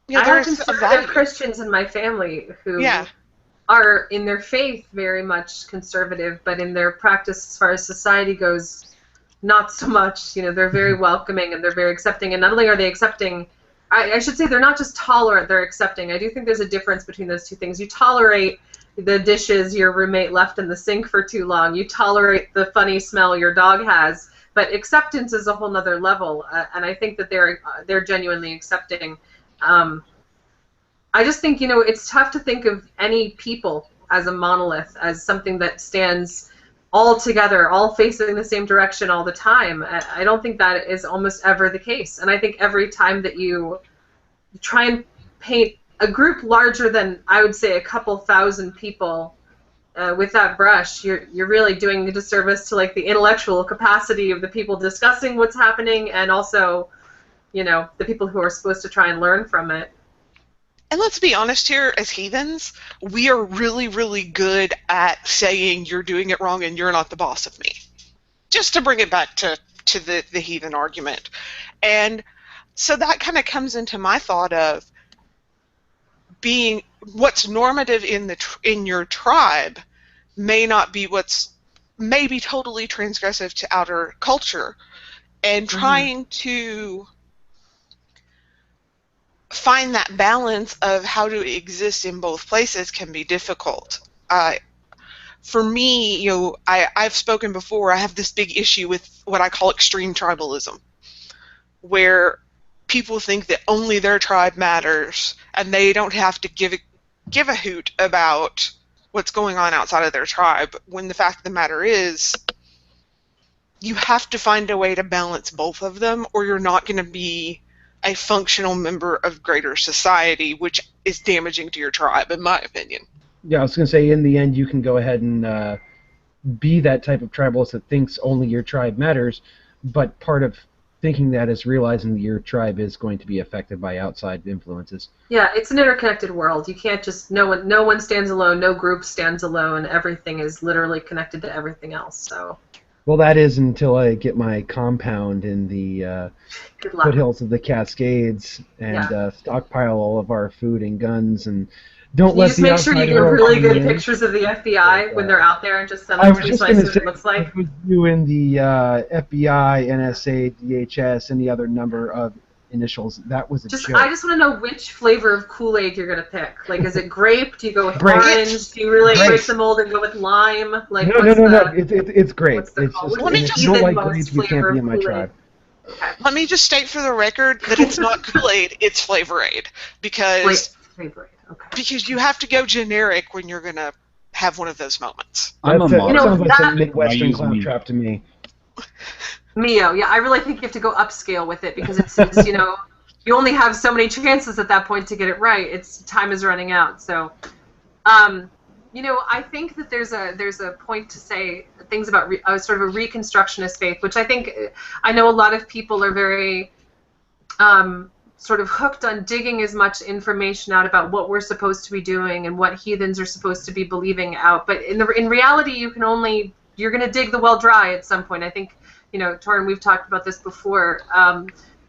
you know, I have there's a conservative value. Christians in my family who Yeah. are in their faith very much conservative, but in their practice as far as society goes, not so much. You know, they're very welcoming and they're very accepting. And not only are they accepting, I should say they're not just tolerant, they're accepting. I do think there's a difference between those two things. You tolerate the dishes your roommate left in the sink for too long. You tolerate the funny smell your dog has. But acceptance is a whole nother level, and I think that they're genuinely accepting. I just think, you know, it's tough to think of any people as a monolith, as something that stands all together, all facing the same direction all the time. I don't think that is almost ever the case. And I think every time that you try and paint a group larger than, I would say, a couple thousand people with that brush, you're really doing a disservice to, like, the intellectual capacity of the people discussing what's happening, and also, you know, the people who are supposed to try and learn from it. And let's be honest here, as heathens, we are really, really good at saying you're doing it wrong and you're not the boss of me. Just to bring it back to the heathen argument. And so that kind of comes into my thought of being what's normative in your tribe may not be what's maybe totally transgressive to outer culture. And trying to find that balance of how to exist in both places can be difficult. For me, you know, I've spoken before, I have this big issue with what I call extreme tribalism, where people think that only their tribe matters and they don't have to give a hoot about what's going on outside of their tribe, when the fact of the matter is you have to find a way to balance both of them, or you're not going to be a functional member of greater society, which is damaging to your tribe, in my opinion. Yeah, I was going to say, in the end, you can go ahead and be that type of tribalist that thinks only your tribe matters, but part of thinking that is realizing that your tribe is going to be affected by outside influences. Yeah, it's an interconnected world. You can't just, no one stands alone, no group stands alone. Everything is literally connected to everything else. So. Well, that is until I get my compound in the foothills of the Cascades and stockpile all of our food and guns and don't let the outside world. Just make sure you get really good pictures of the FBI when they're out there and just send them to me so I see what it looks like. I was doing the FBI, NSA, DHS, any other number of initials. That was a joke. I just want to know which flavor of Kool-Aid you're going to pick. Like, is it grape? Do you go with orange? Do you really break the mold and go with lime? Like, no. It's grape. It's just, if you don't like grapes, you can't be in my tribe. Okay. Let me just state for the record that it's not Kool-Aid, it's Flavor Aid. Because you have to go generic when you're going to have one of those moments. I'm a model. Sounds like some Midwestern claptrap to me. Mio, yeah, I really think you have to go upscale with it because it's you know, you only have so many chances at that point to get it right. Time is running out. So, you know, I think that there's a point to say things about sort of a reconstructionist faith, which I know a lot of people are very sort of hooked on digging as much information out about what we're supposed to be doing and what heathens are supposed to be believing out. But in reality, you're going to dig the well dry at some point. I think. You know, Torrin, we've talked about this before,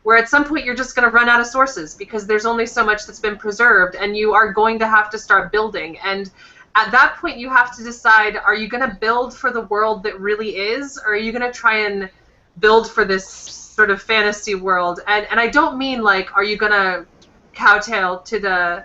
where at some point you're just going to run out of sources because there's only so much that's been preserved, and you are going to have to start building. And at that point, you have to decide, are you going to build for the world that really is, or are you going to try and build for this sort of fantasy world? And I don't mean, like, are you going to kowtow to the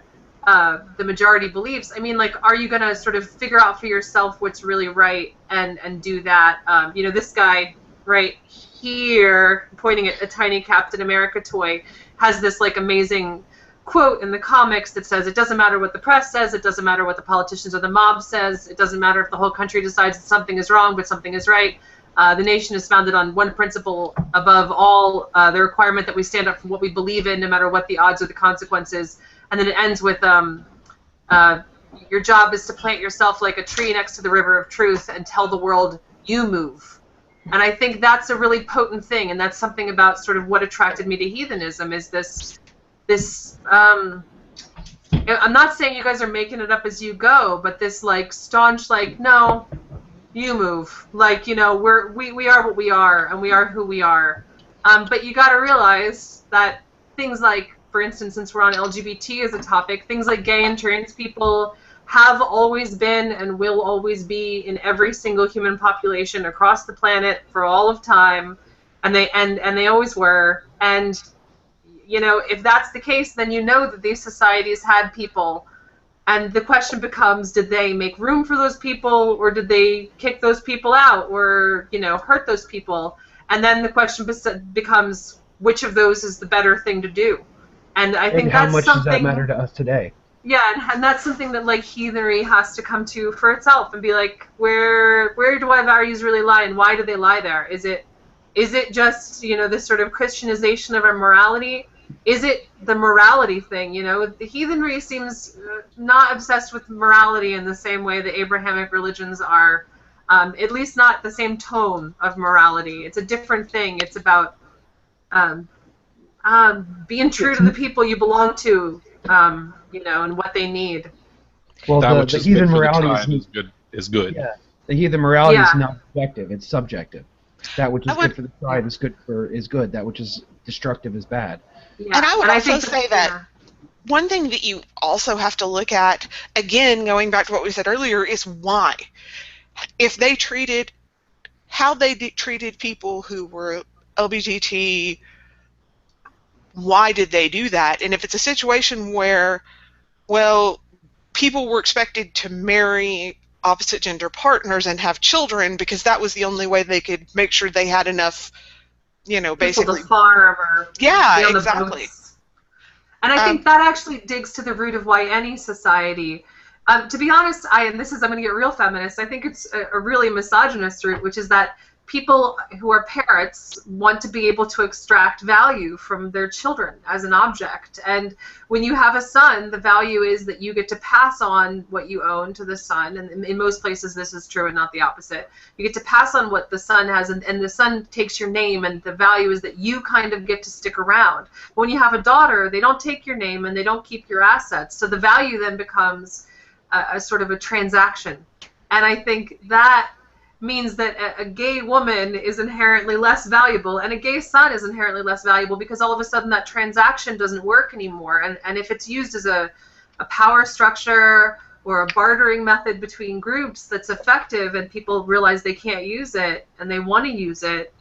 majority beliefs? I mean, like, are you going to sort of figure out for yourself what's really right and do that? You know, this guy right here, pointing at a tiny Captain America toy, has this like amazing quote in the comics that says, it doesn't matter what the press says, it doesn't matter what the politicians or the mob says, it doesn't matter if the whole country decides that something is wrong but something is right. The nation is founded on one principle above all, the requirement that we stand up for what we believe in no matter what the odds or the consequences. And then it ends with your job is to plant yourself like a tree next to the river of truth and tell the world you move. And I think that's a really potent thing, and that's something about sort of what attracted me to heathenism is this I'm not saying you guys are making it up as you go, but this like staunch like, no, you move. Like, you know, we are what we are, and we are who we are. But you got to realize that things like, for instance, since we're on LGBT as a topic, things like gay and trans people have always been and will always be in every single human population across the planet for all of time, and they always were. And you know, if that's the case, then you know that these societies had people. And the question becomes, did they make room for those people, or did they kick those people out, or, you know, hurt those people? And then the question becomes, which of those is the better thing to do? And I think how that's much something, does that matter to us today? Yeah, and that's something that like heathenry has to come to for itself and be like, where do our values really lie, and why do they lie there? Is it just, you know, this sort of Christianization of our morality? Is it the morality thing? You know, the heathenry seems not obsessed with morality in the same way the Abrahamic religions are, at least not the same tone of morality. It's a different thing. It's about being true to the people you belong to, you know, and what they need. Well, That which the is heathen good for the morality tribe is good. Yeah, the heathen morality is Yeah. not objective; it's subjective. That which is good for the tribe is good. That which is destructive is bad. Yeah. And I would also think say that one thing that you also have to look at, again, going back to what we said earlier, is why. If they treated, how they treated people who were LGBT, why did they do that? And if it's a situation where, well, people were expected to marry opposite gender partners and have children because that was the only way they could make sure they had enough, you know, basically. People to farm or Yeah, be on the exactly. boats. And I think that actually digs to the root of why any society, to be honest, I'm going to get real feminist, I think it's a really misogynist root, which is that people who are parents want to be able to extract value from their children as an object. And when you have a son, the value is that you get to pass on what you own to the son. And in most places this is true and not the opposite. You get to pass on what the son has, and the son takes your name, and the value is that you kind of get to stick around. But when you have a daughter, they don't take your name and they don't keep your assets. So the value then becomes a sort of a transaction. And I think that means that a gay woman is inherently less valuable, and a gay son is inherently less valuable, because all of a sudden that transaction doesn't work anymore. And if it's used as a power structure or a bartering method between groups that's effective, and people realize they can't use it and they want to use it,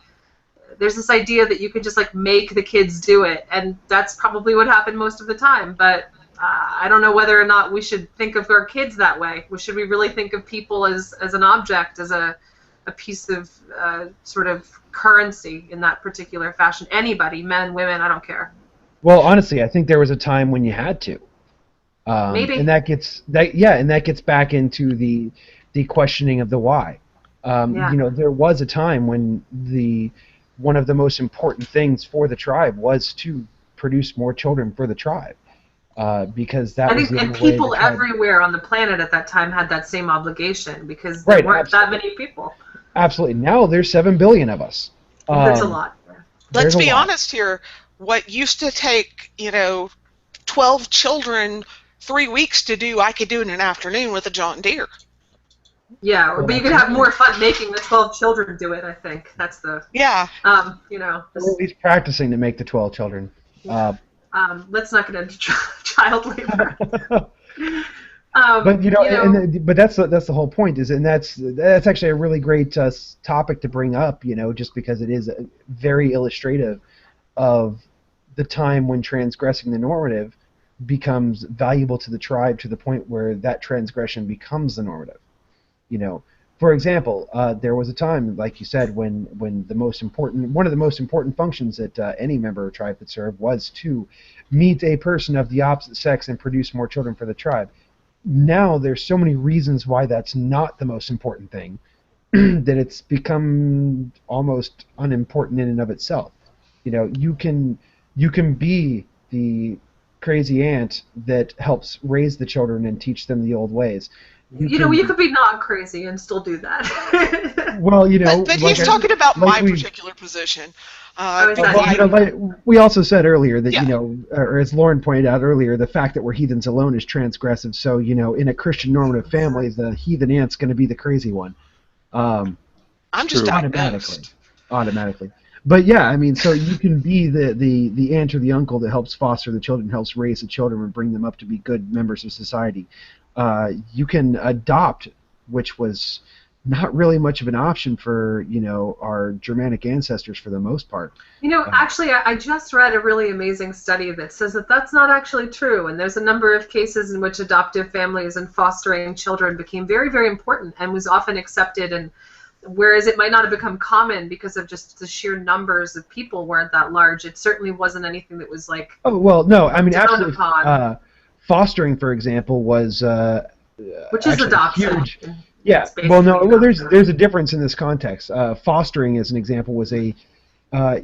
there's this idea that you can just like make the kids do it, and that's probably what happened most of the time. But I don't know whether or not we should think of our kids that way. Should we really think of people as an object, as a piece of sort of currency in that particular fashion? Anybody, men, women, I don't care. Well, honestly, I think there was a time when you had to. Maybe. And that gets back into the questioning of the why. Yeah. You know, there was a time when one of the most important things for the tribe was to produce more children for the tribe. Because that was the only way people the tribe... everywhere on the planet at that time had that same obligation, because there weren't that many people. Absolutely. Now there's 7 billion of us. There's a lot. Let's be honest here. What used to take, 12 children 3 weeks to do, I could do in an afternoon with a John Deere. Yeah, but you could have more fun making the 12 children do it, I think. That's the... Yeah. Or at least practicing to make the 12 children. Let's not get into child labor. But that's the whole point, and that's actually a really great topic to bring up, just because it is very illustrative of the time when transgressing the normative becomes valuable to the tribe, to the point where that transgression becomes the normative. For example, there was a time, like you said, when one of the most important functions that any member of a tribe could serve was to meet a person of the opposite sex and produce more children for the tribe. Now there's so many reasons why that's not the most important thing that it's become almost unimportant in and of itself. You can be the crazy aunt that helps raise the children and teach them the old ways. You could be not crazy and still do that. Well, but he's talking about my particular position. We also said earlier that, Yeah. or as Lauren pointed out earlier, the fact that we're heathens alone is transgressive. So, in a Christian normative family, the heathen aunt's going to be the crazy one. I'm just Automatically. But yeah, I mean, so you can be the aunt or the uncle that helps foster the children, helps raise the children, and bring them up to be good members of society. You can adopt, which was not really much of an option for, our Germanic ancestors for the most part. Actually, I just read a really amazing study that says that that's not actually true, and there's a number of cases in which adoptive families and fostering children became very, very important and was often accepted, and whereas it might not have become common because of just the sheer numbers of people weren't that large, it certainly wasn't anything that was like... Oh, well, no, I mean, absolutely. Fostering, for example, was... which is adoption. Huge. Yeah, well, no, there's a difference in this context. Fostering, as an example, was a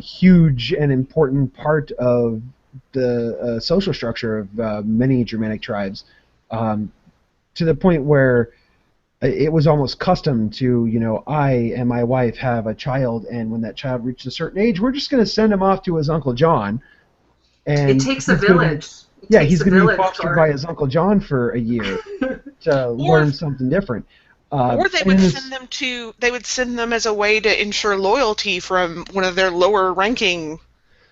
huge and important part of the social structure of many Germanic tribes, to the point where it was almost custom to, I and my wife have a child, and when that child reaches a certain age, we're just going to send him off to his Uncle John. And it takes a village. He's going to be fostered by his Uncle John for a year to learn something different. Or they would send them as a way to ensure loyalty from one of their lower-ranking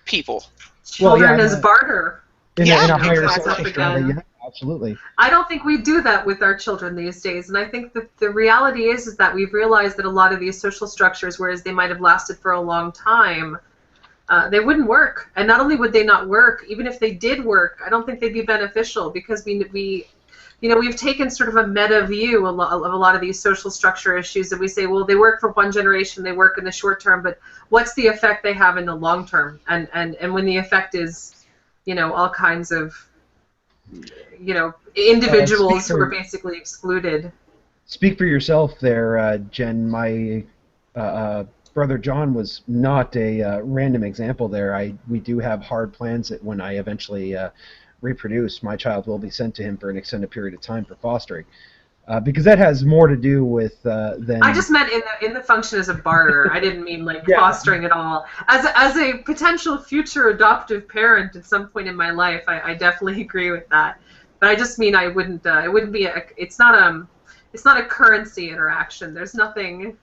people. Children as barter. In a higher social strata, yeah, absolutely. I don't think we do that with our children these days, and I think that the reality is that we've realized that a lot of these social structures, whereas they might have lasted for a long time, they wouldn't work. And not only would they not work, even if they did work, I don't think they'd be beneficial, because we've taken sort of a meta view of a lot of these social structure issues, that we say, well, they work for one generation, they work in the short term, but what's the effect they have in the long term? And when the effect is, all kinds of, individuals who are basically excluded. Speak for yourself there, Jen. My brother John was not a random example there. We do have hard plans that when I eventually reproduce, my child will be sent to him for an extended period of time for fostering, because that has more to do with than... I just meant in the function as a barter. I didn't mean fostering at all. As a potential future adoptive parent at some point in my life, I definitely agree with that. But I just mean it wouldn't be it's not a currency interaction. There's nothing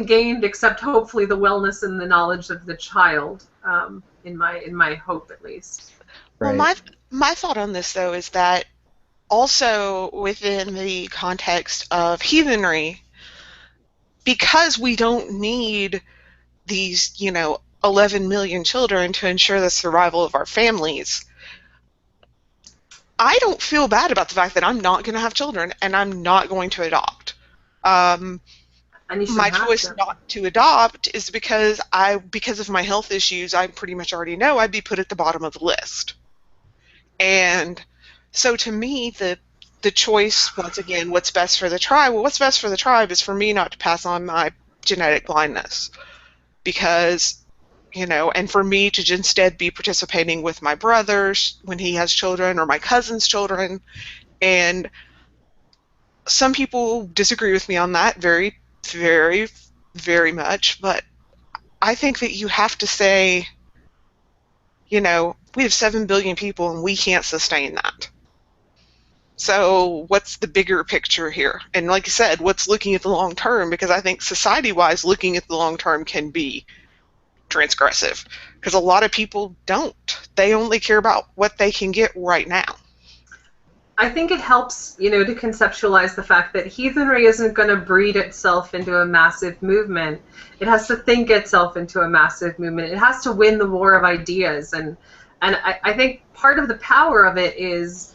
gained except hopefully the wellness and the knowledge of the child, in my hope at least. Right. Well, my thought on this, though, is that also within the context of heathenry, because we don't need these, 11 million children to ensure the survival of our families, I don't feel bad about the fact that I'm not going to have children and I'm not going to adopt. My choice not to adopt is because of my health issues, I pretty much already know I'd be put at the bottom of the list. And so to me, the choice, once again, what's best for the tribe? Well, what's best for the tribe is for me not to pass on my genetic blindness. Because, and for me to instead be participating with my brothers when he has children, or my cousin's children. And some people disagree with me on that very, very, very much. But I think that you have to say, we have 7 billion people and we can't sustain that. So what's the bigger picture here? And like I said, what's looking at the long term? Because I think society-wise, looking at the long term can be transgressive. Because a lot of people don't. They only care about what they can get right now. I think it helps, to conceptualize the fact that heathenry isn't going to breed itself into a massive movement. It has to think itself into a massive movement. It has to win the war of ideas. And I think part of the power of it is,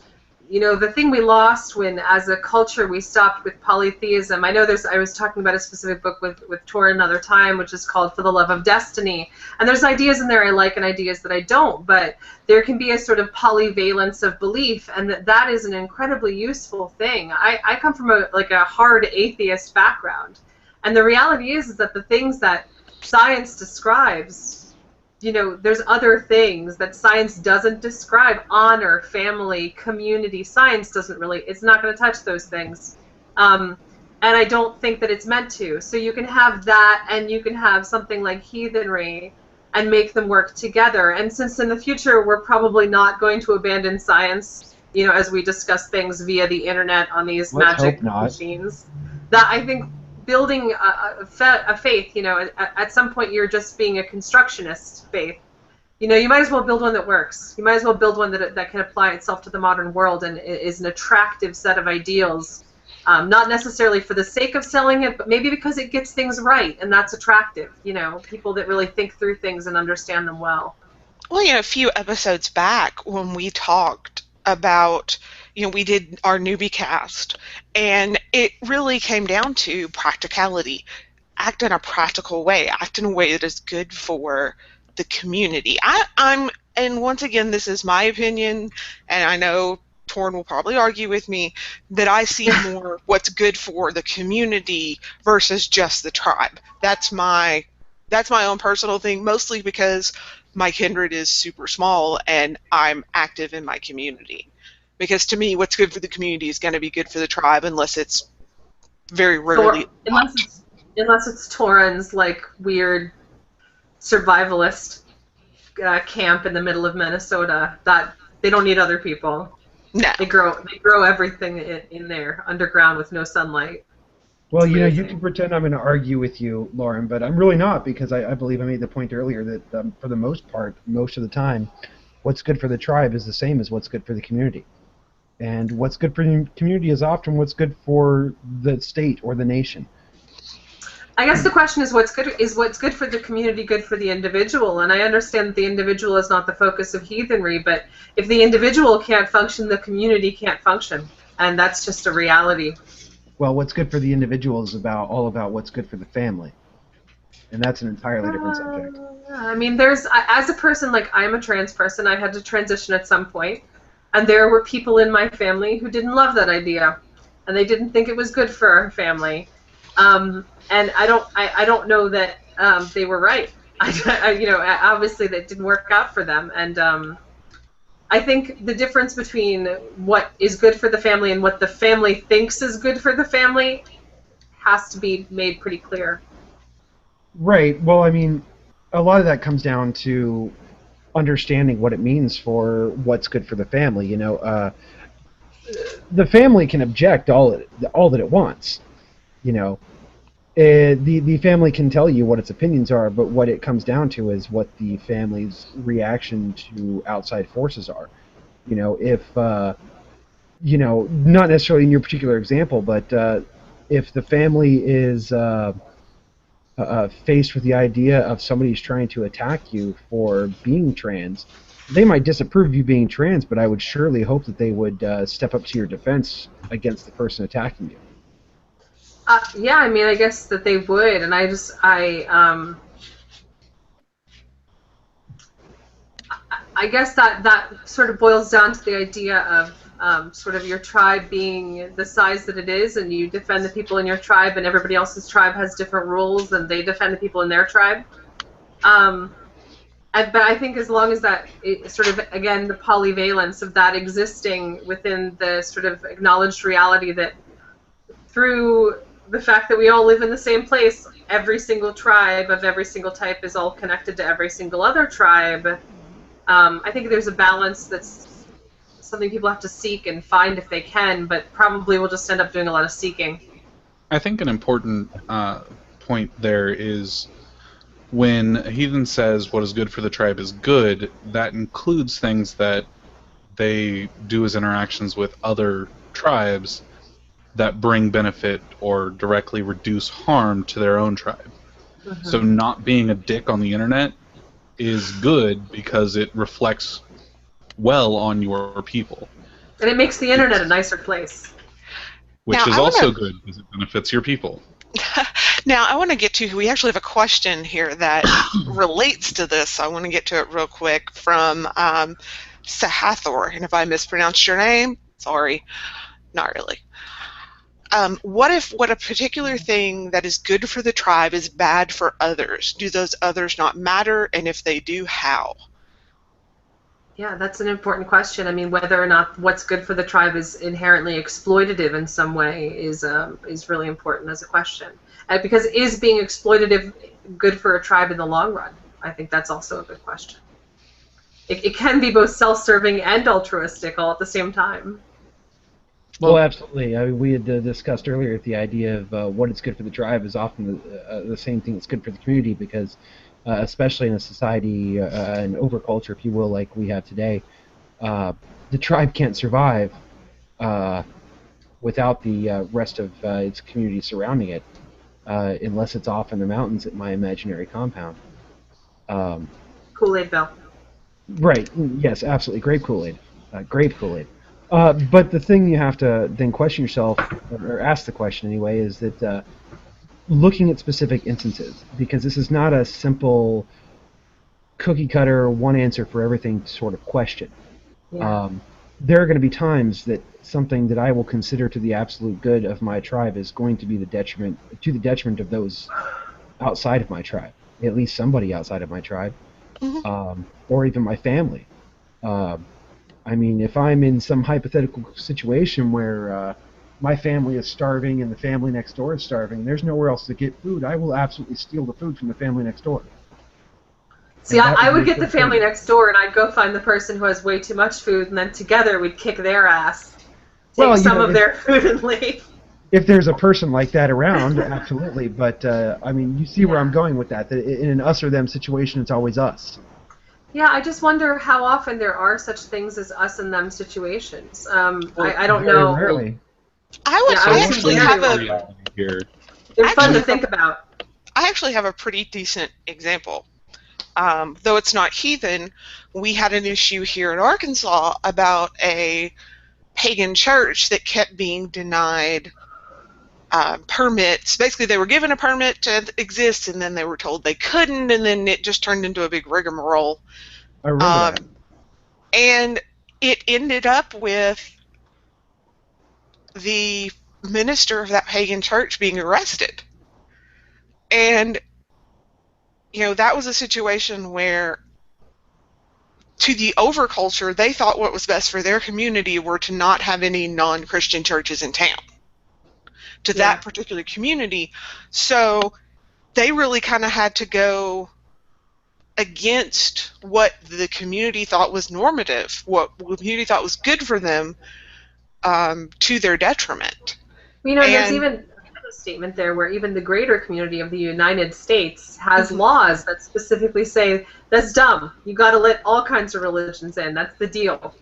the thing we lost when, as a culture, we stopped with polytheism. I know I was talking about a specific book with Tor another time, which is called For the Love of Destiny. And there's ideas in there I like and ideas that I don't, but there can be a sort of polyvalence of belief, and that is an incredibly useful thing. I come from a hard atheist background, and the reality is that the things that science describes there's other things that science doesn't describe. Honor, family, community. Science doesn't really, it's not going to touch those things. And I don't think that it's meant to. So you can have that, and you can have something like heathenry and make them work together. And since in the future we're probably not going to abandon science, as we discuss things via the internet on these magic machines, that I think building a faith, at some point you're just being a constructionist faith. You might as well build one that works. You might as well build one that can apply itself to the modern world and is an attractive set of ideals. Not necessarily for the sake of selling it, but maybe because it gets things right, and that's attractive. People that really think through things and understand them well. Well, a few episodes back when we talked about, we did our newbie cast, and it really came down to practicality. Act in a practical way. Act in a way that is good for the community. And once again, this is my opinion, and I know Torn will probably argue with me, that I see more what's good for the community versus just the tribe. That's my own personal thing, mostly because my kindred is super small and I'm active in my community. Because to me, what's good for the community is going to be good for the tribe, unless it's very rarely. Unless it's Torrens, like weird survivalist camp in the middle of Minnesota, that they don't need other people. No. They grow everything in there underground with no sunlight. Well, you can pretend I'm going to argue with you, Lauren, but I'm really not, because I believe I made the point earlier that for the most part, most of the time, what's good for the tribe is the same as what's good for the community. And what's good for the community is often what's good for the state or the nation. I guess the question is what's good for the community good for the individual? And I understand that the individual is not the focus of heathenry, but if the individual can't function, the community can't function, and that's just a reality. Well, what's good for the individual is all about what's good for the family, and that's an entirely different subject. I mean, as a person, like I'm a trans person, I had to transition at some point, and there were people in my family who didn't love that idea, and they didn't think it was good for our family. And I don't know that they were right. Obviously that didn't work out for them. And I think the difference between what is good for the family and what the family thinks is good for the family has to be made pretty clear. Right. Well, I mean, a lot of that comes down to understanding what it means for what's good for the family. The family can object all that it wants. The family can tell you what its opinions are, but what it comes down to is what the family's reaction to outside forces are. If not necessarily in your particular example, but if the family is faced with the idea of somebody's trying to attack you for being trans, they might disapprove of you being trans, but I would surely hope that they would step up to your defense against the person attacking you. Yeah, I mean, I guess that they would, and I guess that sort of boils down to the idea of sort of your tribe being the size that it is, and you defend the people in your tribe, and everybody else's tribe has different rules, and they defend the people in their tribe. But I think as long as that sort of, again, the polyvalence of that existing within the sort of acknowledged reality that through the fact that we all live in the same place, every single tribe of every single type is all connected to every single other tribe. I think there's a balance that's something people have to seek and find if they can, but probably we'll just end up doing a lot of seeking. I think an important point there is when Heathen says what is good for the tribe is good, that includes things that they do as interactions with other tribes that bring benefit or directly reduce harm to their own tribe. Mm-hmm. So not being a dick on the internet is good because it reflects well on your people. And it makes the internet a nicer place. Which is also good because it benefits your people. Now, I want to get to, we actually have a question here that relates to this. I want to get to it real quick from Sahathor. And if I mispronounced your name, sorry. Not really. What if what a particular thing that is good for the tribe is bad for others? Do those others not matter? And if they do, how? Yeah, that's an important question. I mean, whether or not what's good for the tribe is inherently exploitative in some way is really important as a question. Because is being exploitative good for a tribe in the long run? I think that's also a good question. It can be both self-serving and altruistic all at the same time. Well, absolutely. I mean, we had discussed earlier the idea of what is good for the tribe is often the same thing that's good for the community, because especially in a society, an overculture, if you will, like we have today, the tribe can't survive without the rest of its community surrounding it, unless it's off in the mountains at my imaginary compound. Kool-Aid Bill. Right. Yes, absolutely. Grape Kool-Aid. Grape Kool-Aid. But the thing you have to then question yourself, or ask the question anyway, is that looking at specific instances, because this is not a simple cookie cutter, one answer for everything sort of question. Yeah. There are going to be times that something that I will consider to the absolute good of my tribe is going to be to the detriment of those outside of my tribe, at least somebody outside of my tribe, or even my family. I mean, if I'm in some hypothetical situation where my family is starving and the family next door is starving, there's nowhere else to get food, I will absolutely steal the food from the family next door. See, I would get the family next door, and I'd go find the person who has way too much food, and then together we'd kick their ass, take some of their food and leave. If there's a person like that around, absolutely. But, I mean, you see where I'm going with that. In an us or them situation, it's always us. Yeah, I just wonder how often there are such things as us and them situations. I don't know. Rarely. I actually have a... Here. They're fun to think about. I actually have a pretty decent example. Though it's not heathen, we had an issue here in Arkansas about a pagan church that kept being denied permits. Basically, they were given a permit to exist, and then they were told they couldn't, and then it just turned into a big rigmarole. I remember that. And it ended up with the minister of that pagan church being arrested. And, you know, that was a situation where, to the overculture, they thought what was best for their community were to not have any non-Christian churches in town. To that particular community. So they really kind of had to go against what the community thought was normative, what the community thought was good for them, to their detriment. You know, there's even a statement there where even the greater community of the United States has laws that specifically say, that's dumb. You got to let all kinds of religions in. That's the deal.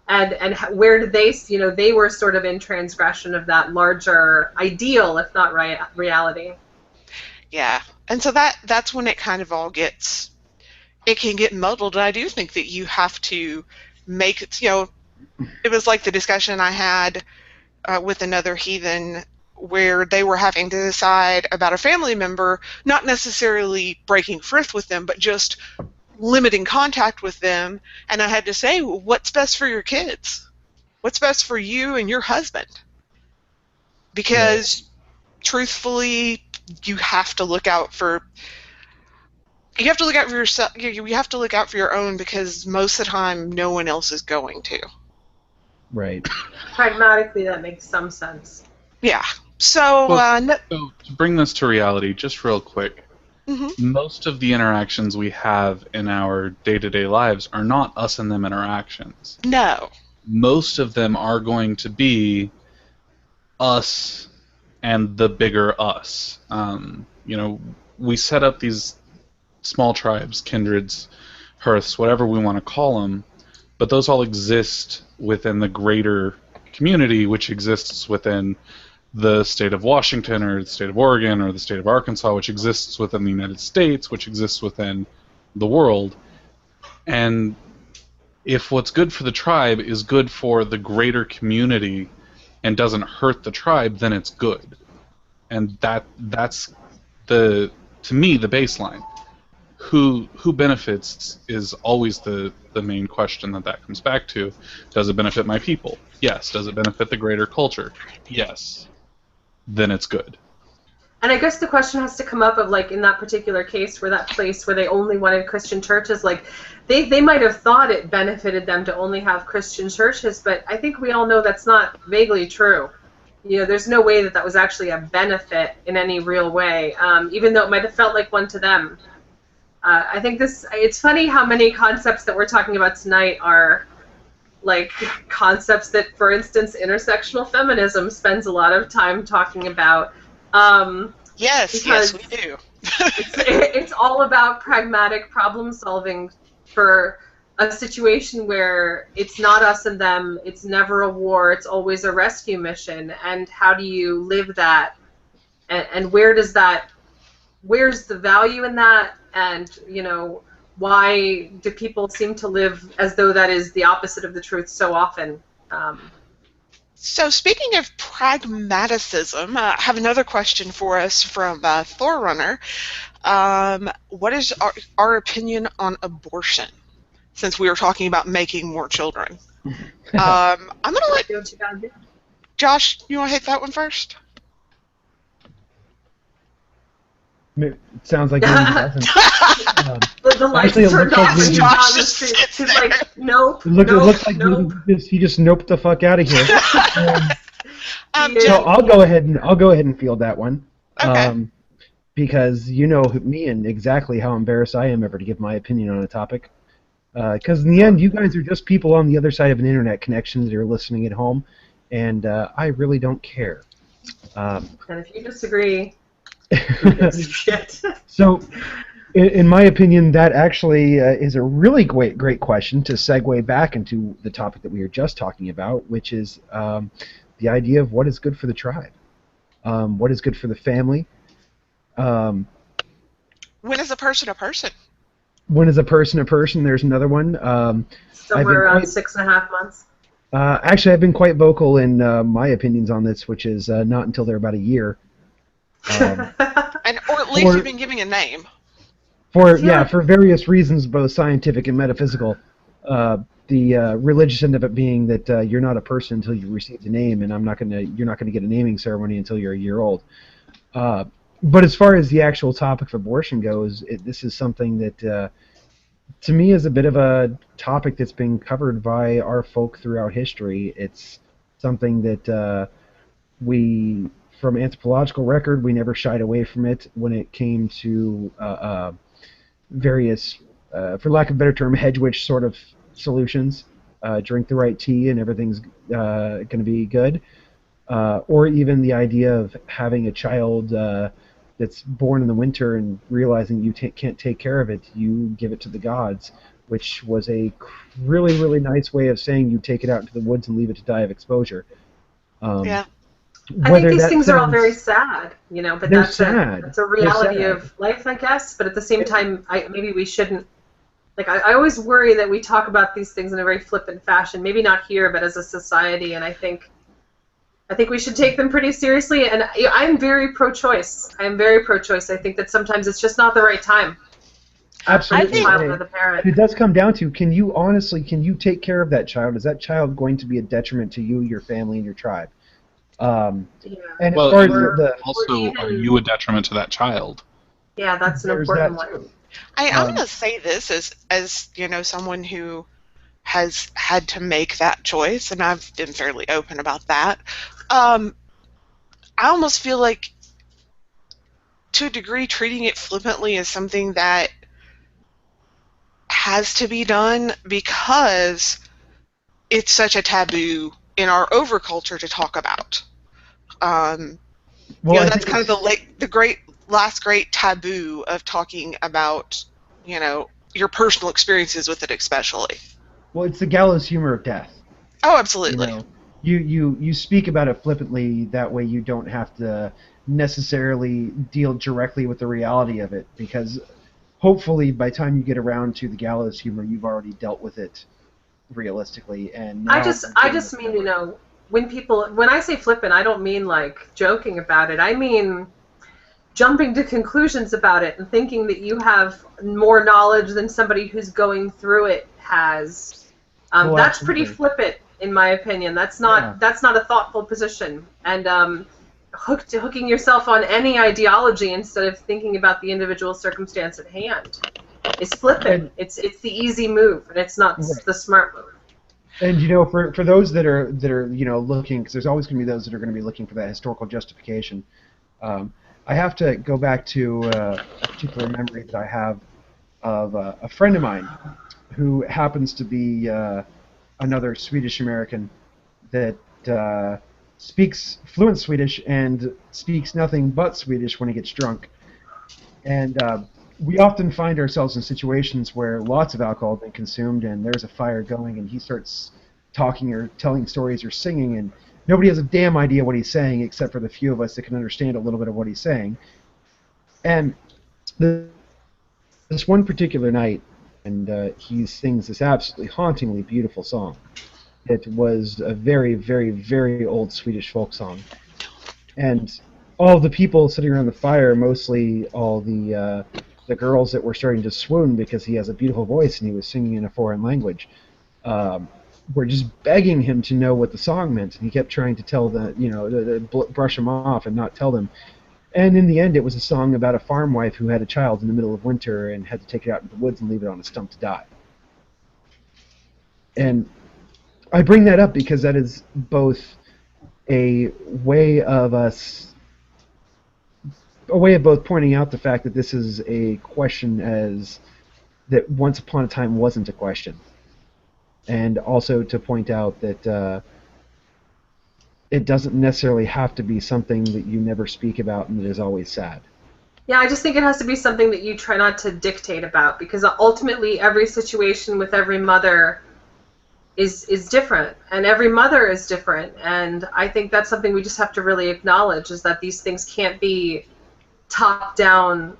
And where did they, you know, they were sort of in transgression of that larger ideal, if not reality. Yeah, and so that's when it kind of all gets, it can get muddled. And I do think that you have to make it, you know, it was like the discussion I had with another heathen where they were having to decide about a family member, not necessarily breaking frith with them, but just limiting contact with them, and I had to say, what's best for your kids? What's best for you and your husband? Because truthfully, you have to look out for yourself. You have to look out for your own, because most of the time no one else is going to. Right. Pragmatically, that makes some sense. Yeah. So, so to bring this to reality, just real quick, most of the interactions we have in our day-to-day lives are not us and them interactions. No. Most of them are going to be us and the bigger us. You know, we set up these small tribes, kindreds, hearths, whatever we want to call them, but those all exist within the greater community, which exists within the state of Washington or the state of Oregon or the state of Arkansas, which exists within the United States, which exists within the world. And if what's good for the tribe is good for the greater community and doesn't hurt the tribe, then it's good. And that's to me, the baseline. Who benefits is always the main question that comes back to. Does it benefit my people? Yes. Does it benefit the greater culture? Yes. then it's good. And I guess the question has to come up of, like, in that particular case where that place where they only wanted Christian churches, like, they might have thought it benefited them to only have Christian churches, but I think we all know that's not vaguely true. You know, there's no way that that was actually a benefit in any real way, even though it might have felt like one to them. I think it's funny how many concepts that we're talking about tonight are, like, concepts that, for instance, intersectional feminism spends a lot of time talking about. Yes, we do. It's all about pragmatic problem solving for a situation where it's not us and them, it's never a war, it's always a rescue mission, and how do you live that, and where's the value in that, and, you know, why do people seem to live as though that is the opposite of the truth so often? So speaking of pragmaticism, I have another question for us from Thorrunner. What is our opinion on abortion, since we were talking about making more children? I'm going to let Josh, you want to hit that one first? It sounds like maybe he doesn't. The lights actually, it turned looks like off and maybe- Josh is like, nope, It looks like nope. he just noped the fuck out of here. Yeah. So I'll go ahead and field that one. Okay. Because you know me and exactly how embarrassed I am ever to give my opinion on a topic. Because in the end, you guys are just people on the other side of an internet connection that are listening at home, and I really don't care. And if you disagree, shit. So, in my opinion, that actually is a really great question to segue back into the topic that we were just talking about, which is the idea of what is good for the tribe, what is good for the family. When is a person a person? When is a person a person? There's another one. Somewhere around 6.5 months. Actually, I've been quite vocal in my opinions on this, which is not until they're about a year. Or at least you've been giving a name. For various reasons, both scientific and metaphysical. The religious end of it being that you're not a person until you receive the name, and you're not gonna get a naming ceremony until you're a year old. But as far as the actual topic of abortion goes, this is something that, to me, is a bit of a topic that's been covered by our folk throughout history. It's something that we, from anthropological record, we never shied away from it when it came to various, for lack of a better term, hedge witch sort of solutions. Drink the right tea and everything's going to be good. Or even the idea of having a child that's born in the winter and realizing you can't take care of it, you give it to the gods, which was a really, really nice way of saying you take it out into the woods and leave it to die of exposure. Yeah. I think these things are all very sad, you know, but that's a reality of life, I guess. But at the same time, maybe we shouldn't. Like, I always worry that we talk about these things in a very flippant fashion. Maybe not here, but as a society. And I think we should take them pretty seriously. And I'm very pro-choice. I'm very pro-choice. I think that sometimes it's just not the right time. Absolutely. The child or the parent. It does come down to, can you take care of that child? Is that child going to be a detriment to you, your family, and your tribe? And as far as also, are you a detriment to that child? Yeah, that's an important one. Too. I'm going to say this as you know, someone who has had to make that choice, and I've been fairly open about that. I almost feel like, to a degree, treating it flippantly is something that has to be done because it's such a taboo in our overculture to talk about. That's kind of the last great taboo of talking about, you know, your personal experiences with it, especially. Well, it's the gallows humor of death. Oh, absolutely. You speak about it flippantly. That way, you don't have to necessarily deal directly with the reality of it, because hopefully, by the time you get around to the gallows humor, you've already dealt with it realistically. And I just mean, you know, when I say flippant, I don't mean like joking about it. I mean jumping to conclusions about it and thinking that you have more knowledge than somebody who's going through it has. That's pretty flippant, in my opinion. That's not a thoughtful position. And hooking yourself on any ideology instead of thinking about the individual circumstance at hand. It's flipping. It's the easy move, and it's not the smart move. And for those that are looking, because there's always going to be those that are going to be looking for that historical justification. I have to go back to a particular memory that I have of a friend of mine who happens to be another Swedish American that speaks fluent Swedish and speaks nothing but Swedish when he gets drunk. And we often find ourselves in situations where lots of alcohol has been consumed and there's a fire going and he starts talking or telling stories or singing and nobody has a damn idea what he's saying except for the few of us that can understand a little bit of what he's saying. And this one particular night, and he sings this absolutely hauntingly beautiful song. It was a very, very, very old Swedish folk song. And all the people sitting around the fire, mostly all the girls that were starting to swoon because he has a beautiful voice and he was singing in a foreign language, were just begging him to know what the song meant. And he kept trying to tell brush them off and not tell them. And in the end, it was a song about a farm wife who had a child in the middle of winter and had to take it out into the woods and leave it on a stump to die. And I bring that up because that is both a way of both pointing out the fact that this is a question as that once upon a time wasn't a question, and also to point out that it doesn't necessarily have to be something that you never speak about and that is always sad. Yeah, I just think it has to be something that you try not to dictate about, because ultimately every situation with every mother is different, and every mother is different, and I think that's something we just have to really acknowledge, is that these things can't be top-down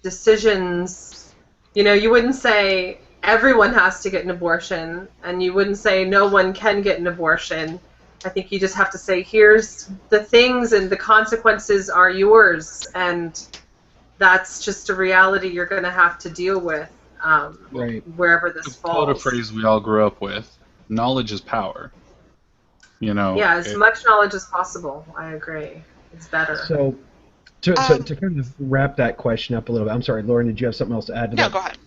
decisions. You wouldn't say everyone has to get an abortion, and you wouldn't say no one can get an abortion. I think you just have to say, here's the things and the consequences are yours, and that's just a reality you're going to have to deal with wherever this falls. Quote a phrase we all grew up with: knowledge is power. Yeah, as much knowledge as possible. I agree. It's better. So, to kind of wrap that question up a little bit, I'm sorry, Lauren, did you have something else to add to that? No, go ahead.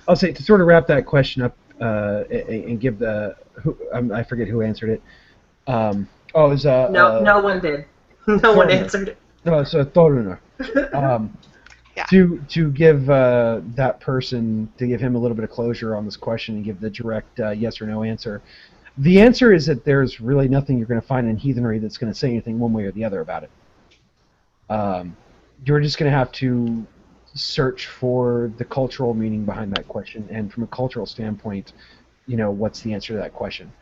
I'll say, to sort of wrap that question up and give I forget who answered it. It was no one did. No one answered it. No, so Thorner. Yeah. To give that person, to give him a little bit of closure on this question and give the direct yes or no answer. The answer is that there's really nothing you're going to find in heathenry that's going to say anything one way or the other about it. You're just going to have to search for the cultural meaning behind that question, and from a cultural standpoint, what's the answer to that question?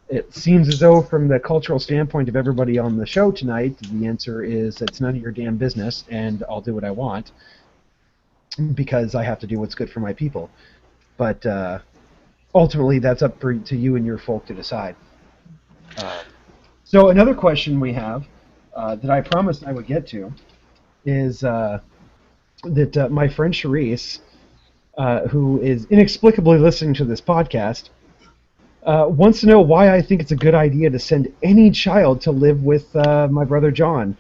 It seems as though from the cultural standpoint of everybody on the show tonight, the answer is it's none of your damn business, and I'll do what I want because I have to do what's good for my people. But ultimately, that's up to you and your folk to decide. So another question we have that I promised I would get to is that my friend Charisse, who is inexplicably listening to this podcast, wants to know why I think it's a good idea to send any child to live with my brother John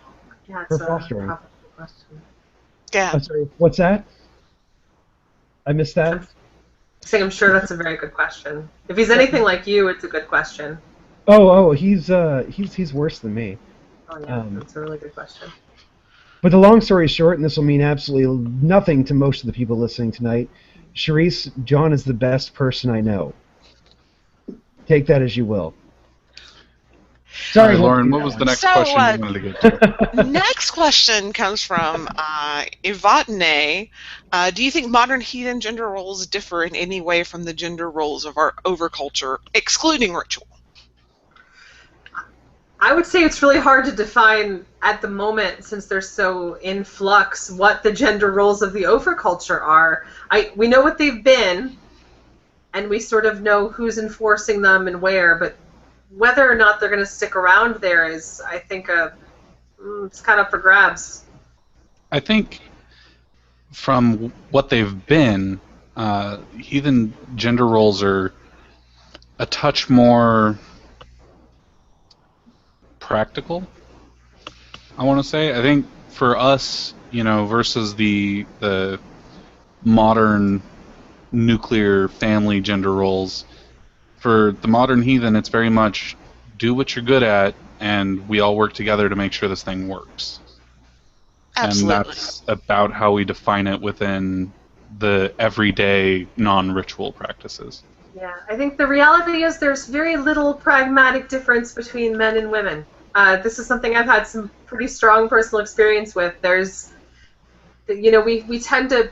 for fostering. Question. Yeah. I'm sorry, what's that? I missed that? I'm sure that's a very good question. If he's anything like you, it's a good question. Oh, he's worse than me. Oh yeah, that's a really good question. But the long story short, and this will mean absolutely nothing to most of the people listening tonight, Charisse, John is the best person I know. Take that as you will. Sorry, Lauren, what was the next question you wanted to get to? Next question comes from Ivatne. Do you think modern heathen gender roles differ in any way from the gender roles of our overculture, excluding ritual? I would say it's really hard to define at the moment, since they're so in flux, what the gender roles of the overculture are. We know what they've been, and we sort of know who's enforcing them and where, but whether or not they're going to stick around there is, I think, it's kind of for grabs. I think from what they've been, heathen gender roles are a touch more practical. I want to say. I think for us, versus the modern nuclear family gender roles, for the modern heathen, it's very much do what you're good at, and we all work together to make sure this thing works. And Absolutely. that's about how we define it within the everyday non-ritual practices. Yeah, I think the reality is there's very little pragmatic difference between men and women. This is something I've had some pretty strong personal experience with. We tend to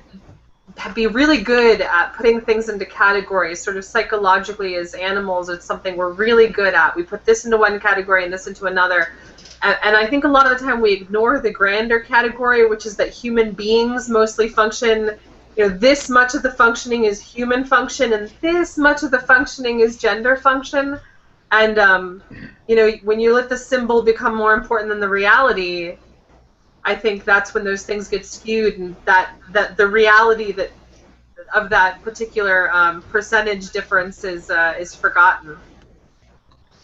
be really good at putting things into categories, sort of psychologically as animals. It's something we're really good at. We put this into one category and this into another. And I think a lot of the time we ignore the grander category, which is that human beings mostly function, this much of the functioning is human function and this much of the functioning is gender function. And, when you let the symbol become more important than the reality, I think that's when those things get skewed, and that the reality of that particular percentage difference is forgotten.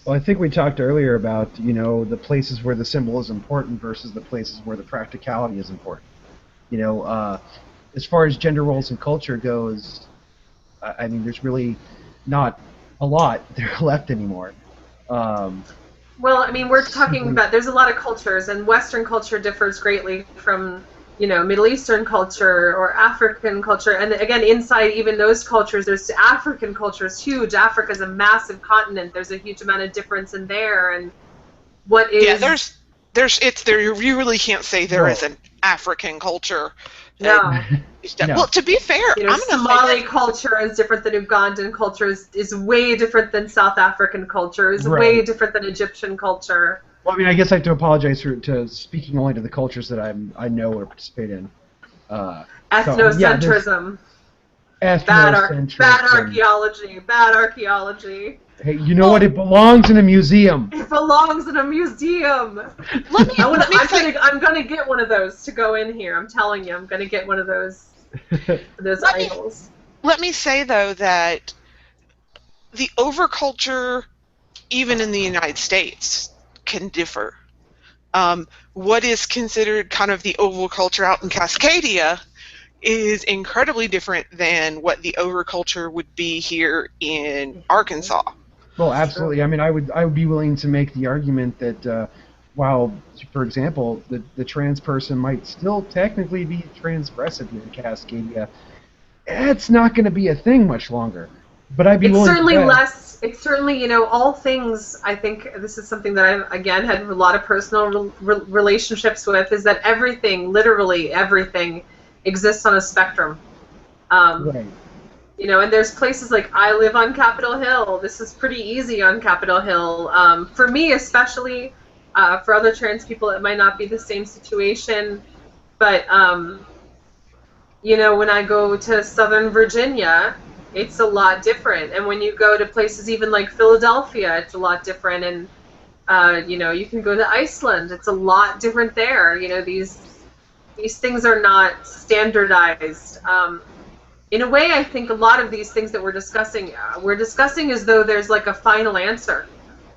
Well, I think we talked earlier about, the places where the symbol is important versus the places where the practicality is important. As far as gender roles and culture goes, I mean, there's really not a lot there left anymore. Well, I mean, we're talking about, there's a lot of cultures, and Western culture differs greatly from, Middle Eastern culture or African culture. And again, inside even those cultures, there's African culture is huge. Africa's a massive continent. There's a huge amount of difference in there. And what is... Yeah, you really can't say there is an African culture. No. No. Well, to be fair, Somali culture is different than Ugandan culture, is way different than South African culture, is Right. way different than Egyptian culture. Well, I mean, I guess I have to apologize to speaking only to the cultures that I know or participate in. Ethnocentrism. Bad archaeology. Bad archaeology. Hey, you know what? It belongs in a museum. It belongs in a museum. I'm gonna get one of those to go in here. I'm telling you, I'm gonna get one of those idols. Let me say though that the overculture, even in the United States, can differ. What is considered kind of the overculture out in Cascadia is incredibly different than what the overculture would be here in Arkansas. Well, absolutely. I mean, I would be willing to make the argument that while, for example, the trans person might still technically be transgressive in Cascadia, it's not going to be a thing much longer. But I'd be willing certainly to bet. less. It's certainly, all things. I think this is something that I've again had a lot of personal relationships with. Is that everything, literally everything, exists on a spectrum. Right. And there's places like I live on Capitol Hill. This is pretty easy on Capitol Hill. For me, especially, for other trans people, it might not be the same situation. But, when I go to Southern Virginia, it's a lot different. And when you go to places even like Philadelphia, it's a lot different. And, you can go to Iceland. It's a lot different there. These things are not standardized. In a way, I think a lot of these things that we're discussing as though there's like a final answer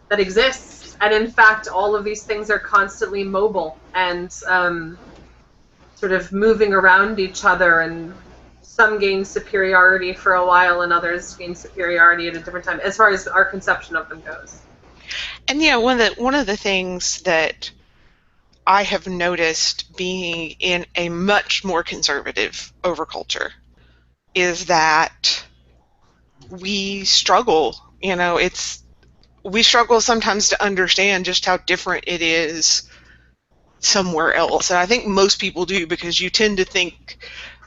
that exists. And in fact, all of these things are constantly mobile and sort of moving around each other, and some gain superiority for a while and others gain superiority at a different time, as far as our conception of them goes. And one of the things that I have noticed being in a much more conservative overculture is that we struggle. We struggle sometimes to understand just how different it is somewhere else. And I think most people do, because you tend to think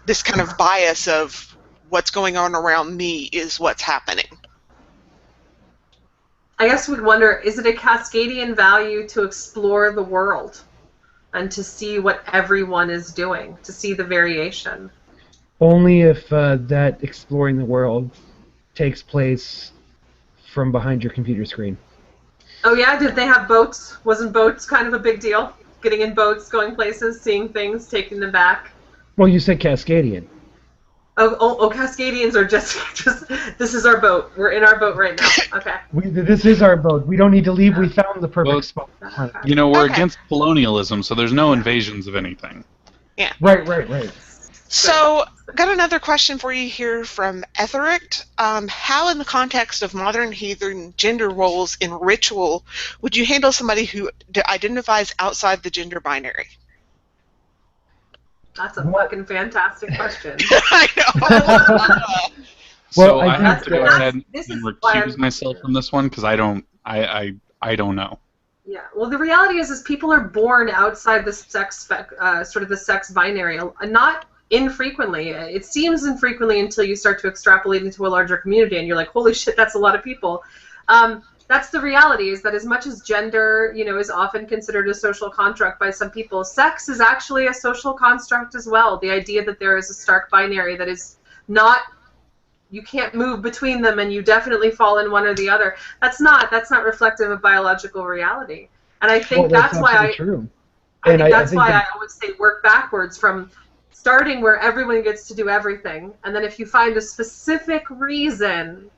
this kind of bias of what's going on around me is what's happening. I guess we'd wonder, is it a Cascadian value to explore the world and to see what everyone is doing, to see the variation? Only if that exploring the world takes place from behind your computer screen. Oh yeah, did they have boats? Wasn't boats kind of a big deal? Getting in boats, going places, seeing things, taking them back? Well, you said Cascadian. Cascadians are just this is our boat. We're in our boat right now. Okay. This is our boat. We don't need to leave. We found the perfect spot. We're Okay. against colonialism, so there's no invasions of anything. Yeah. Right. So, got another question for you here from Etherict. How, in the context of modern heathen gender roles in ritual, would you handle somebody who identifies outside the gender binary? That's a fucking fantastic question. I know. So Well, I I have think to go that's- ahead this and is why recuse I'm- myself from this one because I don't know. Yeah. Well, the reality is people are born outside the sex sort of the sex binary, not infrequently. It seems infrequently until you start to extrapolate into a larger community, and you're like, holy shit, that's a lot of people. That's the reality, is that as much as gender, is often considered a social construct by some people, sex is actually a social construct as well. The idea that there is a stark binary that is not, you can't move between them and you definitely fall in one or the other. That's not reflective of biological reality. And I think that's why true. I think And that's why that- I always say work backwards from starting where everyone gets to do everything, and then if you find a specific reason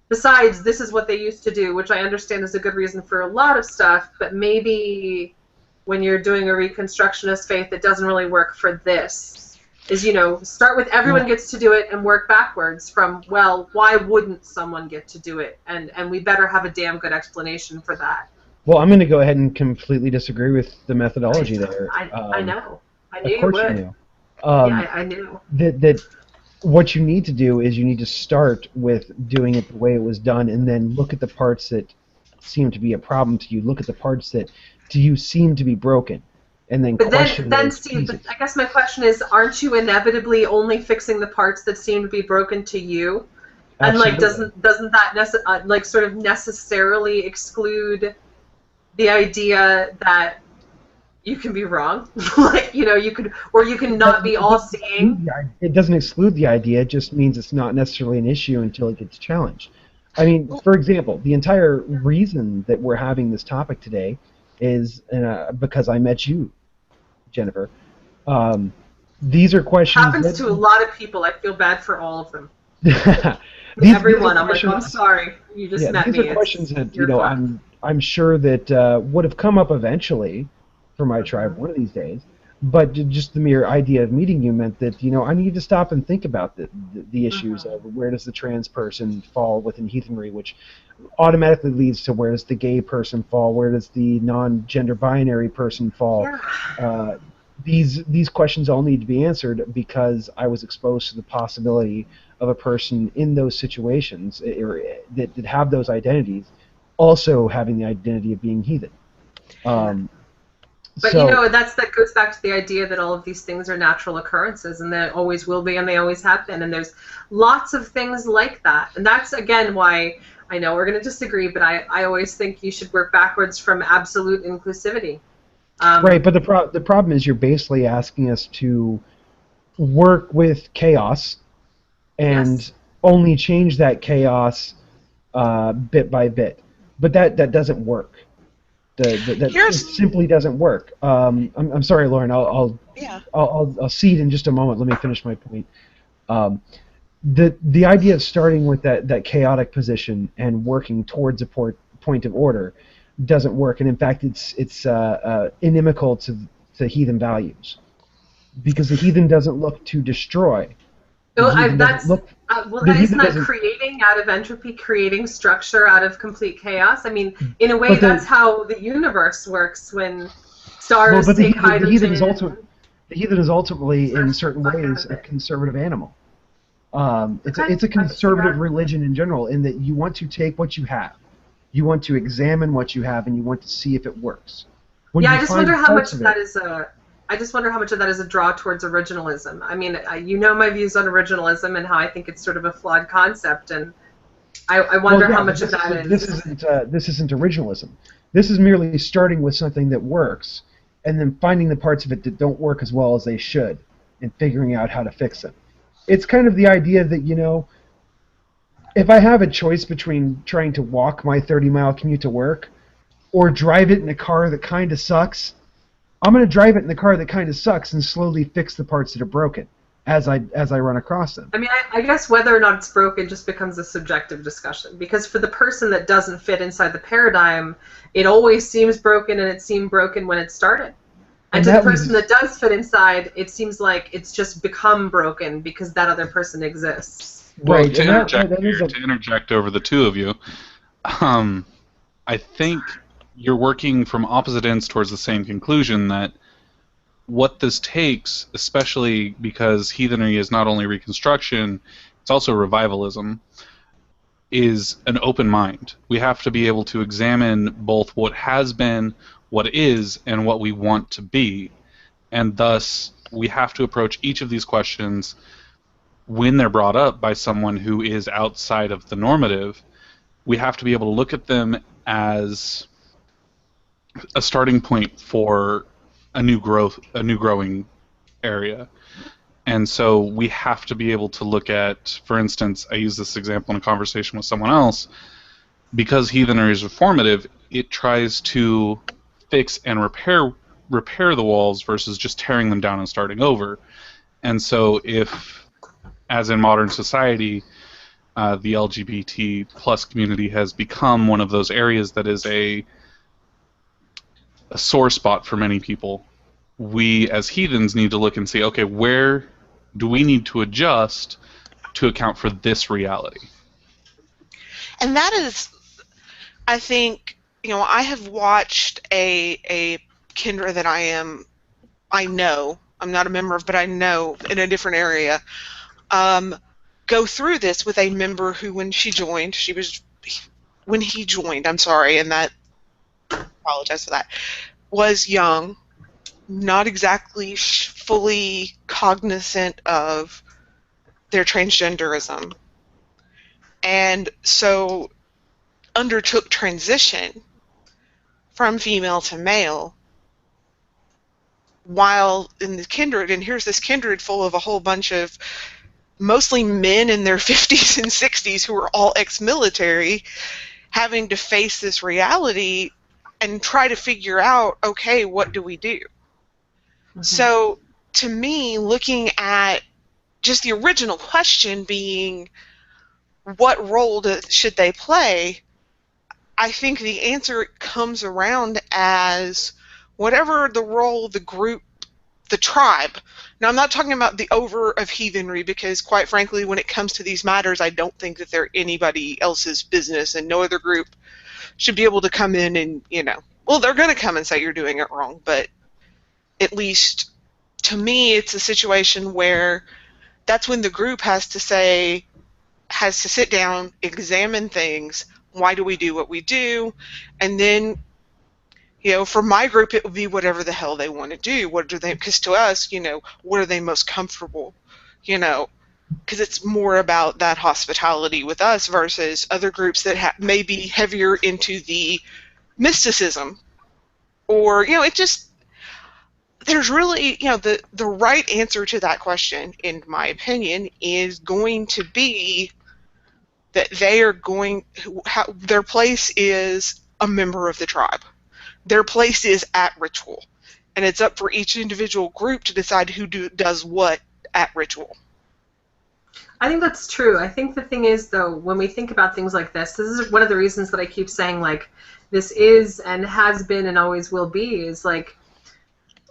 besides this is what they used to do, which I understand is a good reason for a lot of stuff, but maybe when you're doing a reconstructionist faith, it doesn't really work for this. Is, start with everyone gets to do it and work backwards from, well, why wouldn't someone get to do it? And we better have a damn good explanation for that. Well, I'm going to go ahead and completely disagree with the methodology there. I know. I knew Of course you would. you knew. Yeah, I knew. That what you need to do is you need to start with doing it the way it was done, and then look at the parts that seem to be a problem to you. Look at the parts that to you seem to be broken, and then But question then those Steve, pieces. I guess my question is, aren't you inevitably only fixing the parts that seem to be broken to you? And Absolutely. doesn't that sort of necessarily exclude the idea that you can be wrong? You can not be all seeing. It doesn't exclude the idea. It just means it's not necessarily an issue until it gets challenged. I mean, for example, the entire reason that we're having this topic today is because I met you, Jennifer. These are questions. Happens to a lot of people. I feel bad for all of them. these Everyone. are I'm like, I'm questions- sorry. You just met these me. are questions that you're fucked. I'm sure that would have come up eventually for my tribe one of these days. But just the mere idea of meeting you meant that I need to stop and think about the issues of where does the trans person fall within heathenry, which automatically leads to where does the gay person fall, where does the non-gender binary person fall. Yeah. These questions all need to be answered because I was exposed to the possibility of a person in those situations that have those identities also having the identity of being heathen. But So, that goes back to the idea that all of these things are natural occurrences, and they always will be, and they always have been, and there's lots of things like that. And that's, again, why I know we're going to disagree, but I always think you should work backwards from absolute inclusivity. right, but the problem is you're basically asking us to work with chaos and Yes. only change that chaos bit by bit. But that doesn't work. That it simply doesn't work. I'm sorry, Lauren. I'll cede in just a moment. Let me finish my point. The idea of starting with that chaotic position and working towards a point of order doesn't work, and in fact, it's inimical to heathen values, because the heathen doesn't look to destroy. No, The heathen doesn't look- the heathen isn't that doesn't- creating out of entropy, creating structure out of complete chaos? I mean, in a way, But that's how the universe works when stars but take the hydrogen. heathen is ultimately, in Such certain the fuck out ways, of a it. conservative animal. It's Okay, a I can see conservative that. religion in general, in that you want to take what you have, you want to examine what you have, and you want to see if it works. When Yeah, you I just find wonder how parts much of it- that is a. I just wonder how much of that is a draw towards originalism. I mean, my views on originalism and how I think it's sort of a flawed concept, and I wonder Well, yeah, how but much of that is. This isn't originalism. This is merely starting with something that works, and then finding the parts of it that don't work as well as they should, and figuring out how to fix them. It's kind of the idea that if I have a choice between trying to walk my 30-mile commute to work, or drive it in a car that kind of sucks, I'm going to drive it in the car that kind of sucks and slowly fix the parts that are broken. as I run across them. I mean, I guess whether or not it's broken just becomes a subjective discussion, because for the person that doesn't fit inside the paradigm, it always seems broken, and it seemed broken when it started. And to the person that does fit inside, it seems like it's just become broken because that other person exists. Well, Right. to And interject, that is to interject over the two of you, I think you're working from opposite ends towards the same conclusion, that what this takes, especially because heathenry is not only Reconstruction, it's also revivalism, is an open mind. We have to be able to examine both what has been, what is, and what we want to be. And thus, we have to approach each of these questions when they're brought up by someone who is outside of the normative. We have to be able to look at them as a starting point for a new growing area. And so we have to be able to look at, for instance, I use this example in a conversation with someone else, because heathenry is reformative, it tries to fix and repair the walls versus just tearing them down and starting over. And so if, as in modern society, the LGBT plus community has become one of those areas that is a sore spot for many people, we as heathens need to look and see, okay, where do we need to adjust to account for this reality? And that is, I think, I have watched a kindred that I know, I'm not a member of, but I know in a different area, go through this with a member who, when he joined, I'm sorry, and that, apologize for that, was young, not exactly fully cognizant of their transgenderism, and so undertook transition from female to male while in the kindred. And here's this kindred full of a whole bunch of mostly men in their 50s and 60s who are all ex-military, having to face this reality and try to figure out, okay, what do we do? Mm-hmm. So to me, looking at just the original question being, what role should they play? I think the answer comes around as whatever the role the group, the tribe. Now, I'm not talking about the over of heathenry, because quite frankly, when it comes to these matters, I don't think that they're anybody else's business, and no other group should be able to come in and, well, they're going to come and say you're doing it wrong, but at least to me, it's a situation where that's when the group has to sit down, examine things. Why do we do what we do? And then, for my group, it would be whatever the hell they want to do. Because to us, what are they most comfortable? Because it's more about that hospitality with us versus other groups that may be heavier into the mysticism. Or, it just, there's really, the right answer to that question, in my opinion, is going to be that they are their place is a member of the tribe. Their place is at ritual. And it's up for each individual group to decide who does what at ritual. I think that's true. I think the thing is, though, when we think about things like this is one of the reasons that I keep saying, like, this is and has been and always will be, is like,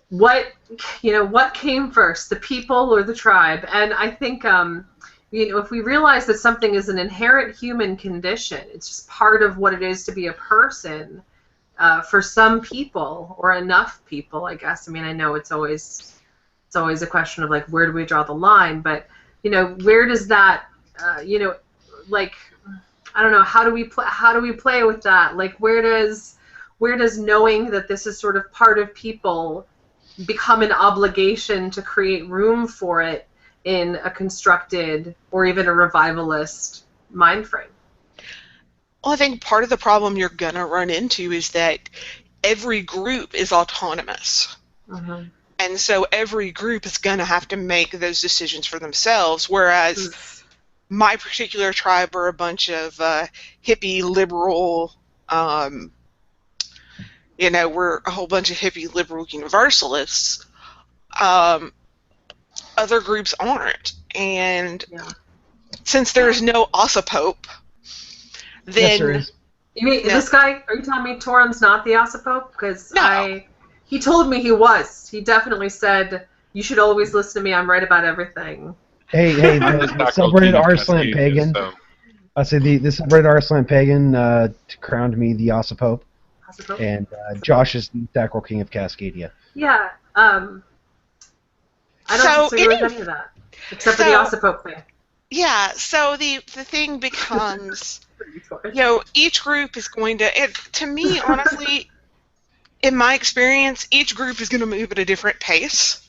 what came first, the people or the tribe? And I think, if we realize that something is an inherent human condition, it's just part of what it is to be a person, for some people, or enough people, I guess. I mean, I know it's always a question of, like, where do we draw the line? But, where does that, like, I don't know, how do we play with that? Like, where does knowing that this is sort of part of people become an obligation to create room for it in a constructed or even a revivalist mind frame? Well, I think part of the problem you're going to run into is that every group is autonomous. Mm-hmm. And so every group is going to have to make those decisions for themselves, whereas my particular tribe are a bunch of hippie liberal, we're a whole bunch of hippie liberal universalists. other groups aren't. And Yeah. since there's no Ossopope, then Yes, there is. You mean No. this guy? Are you telling me Torum's not the Ossopope? Because No. he told me he was. He definitely said, "You should always listen to me. I'm right about everything." Hey, the subreddit r/pagan. Pagan. So. I say the subreddit r/pagan Pagan crowned me the Ossopope, Ossopope? and Josh is the Sacral King of Cascadia. Yeah. I don't disagree with any of that, except for the Ossopope thing. Yeah. So the thing becomes, each group is going to me, honestly, in my experience, each group is going to move at a different pace,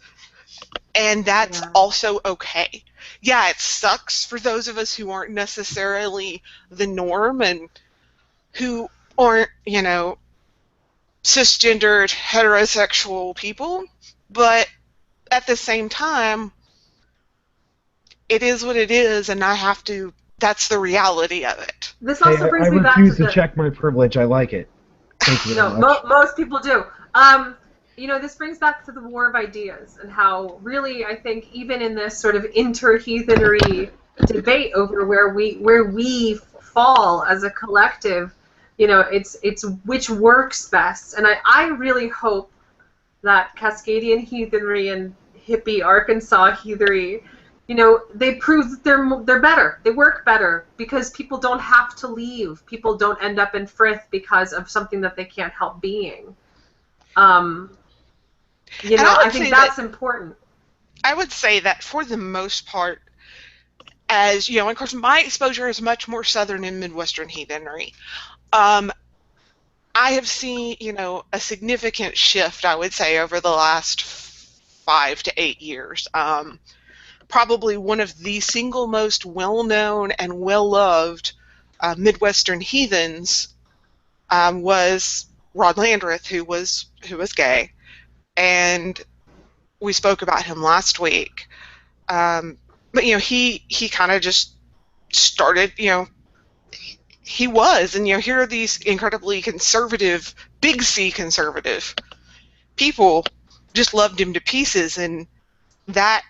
and that's also okay. Yeah, it sucks for those of us who aren't necessarily the norm and who aren't, cisgendered, heterosexual people, but at the same time, it is what it is, and that's the reality of it. This also brings me back I refuse to to check my privilege. I like it. Thank you very much. Most people do. This brings back to the war of ideas and how really I think even in this sort of inter-heathenry debate over where we fall as a collective, it's which works best. And I really hope that Cascadian heathenry and hippie Arkansas heathenry, they prove that they're better. They work better because people don't have to leave. People don't end up in Frith because of something that they can't help being. I think that's important. I would say that for the most part, as of course, my exposure is much more Southern and Midwestern heathenry. I have seen, a significant shift, I would say, over the last 5 to 8 years. Probably one of the single most well-known and well-loved Midwestern heathens was Rod Landreth, who was gay, and we spoke about him last week. But he kind of just started, he was, and here are these incredibly conservative, big C conservative people just loved him to pieces, and that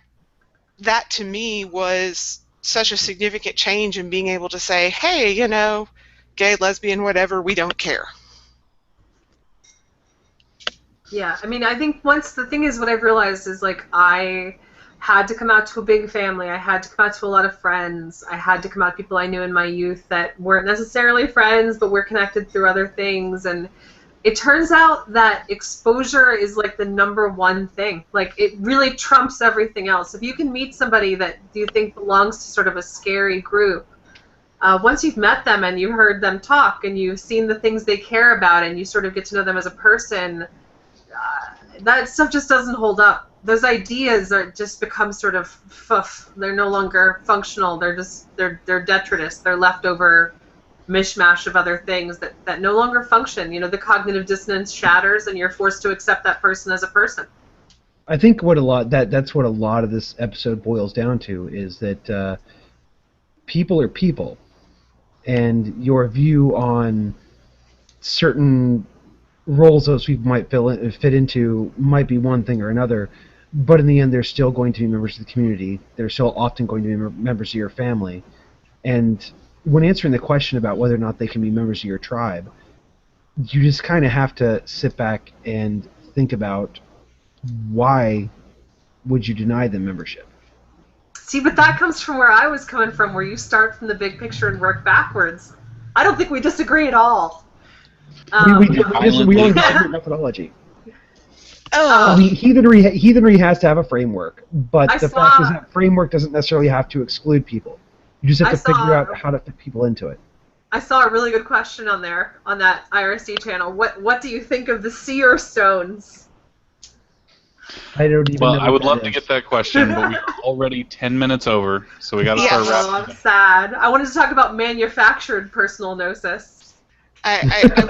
to me was such a significant change in being able to say, hey, gay, lesbian, whatever, we don't care. Yeah, I think the thing is what I've realized is I had to come out to a big family. I had to come out to a lot of friends. I had to come out to people I knew in my youth that weren't necessarily friends, but were connected through other things. And it turns out that exposure is the number one thing. It really trumps everything else. If you can meet somebody that you think belongs to sort of a scary group, once you've met them and you heard them talk and you've seen the things they care about and you sort of get to know them as a person, that stuff just doesn't hold up. Those ideas just become sort of foof. They're no longer functional. They're detritus. They're leftover mishmash of other things that no longer function. The cognitive dissonance shatters and you're forced to accept that person as a person. I think that's what a lot of this episode boils down to is that people are people, and your view on certain roles those people might fit into might be one thing or another, but in the end they're still going to be members of the community. They're still often going to be members of your family. And when answering the question about whether or not they can be members of your tribe, you just kind of have to sit back and think about why would you deny them membership. See, but that comes from where I was coming from, where you start from the big picture and work backwards. I don't think we disagree at all. We only disagree methodology. Heathenry has to have a framework, but the fact is that framework doesn't necessarily have to exclude people. You just have to figure out how to fit people into it. I saw a really good question on that IRC channel. What do you think of the seer stones? I don't even know. I would love to get that question, but we're already 10 minutes over, so we got to start wrapping up. I'm sad. I wanted to talk about manufactured personal gnosis. I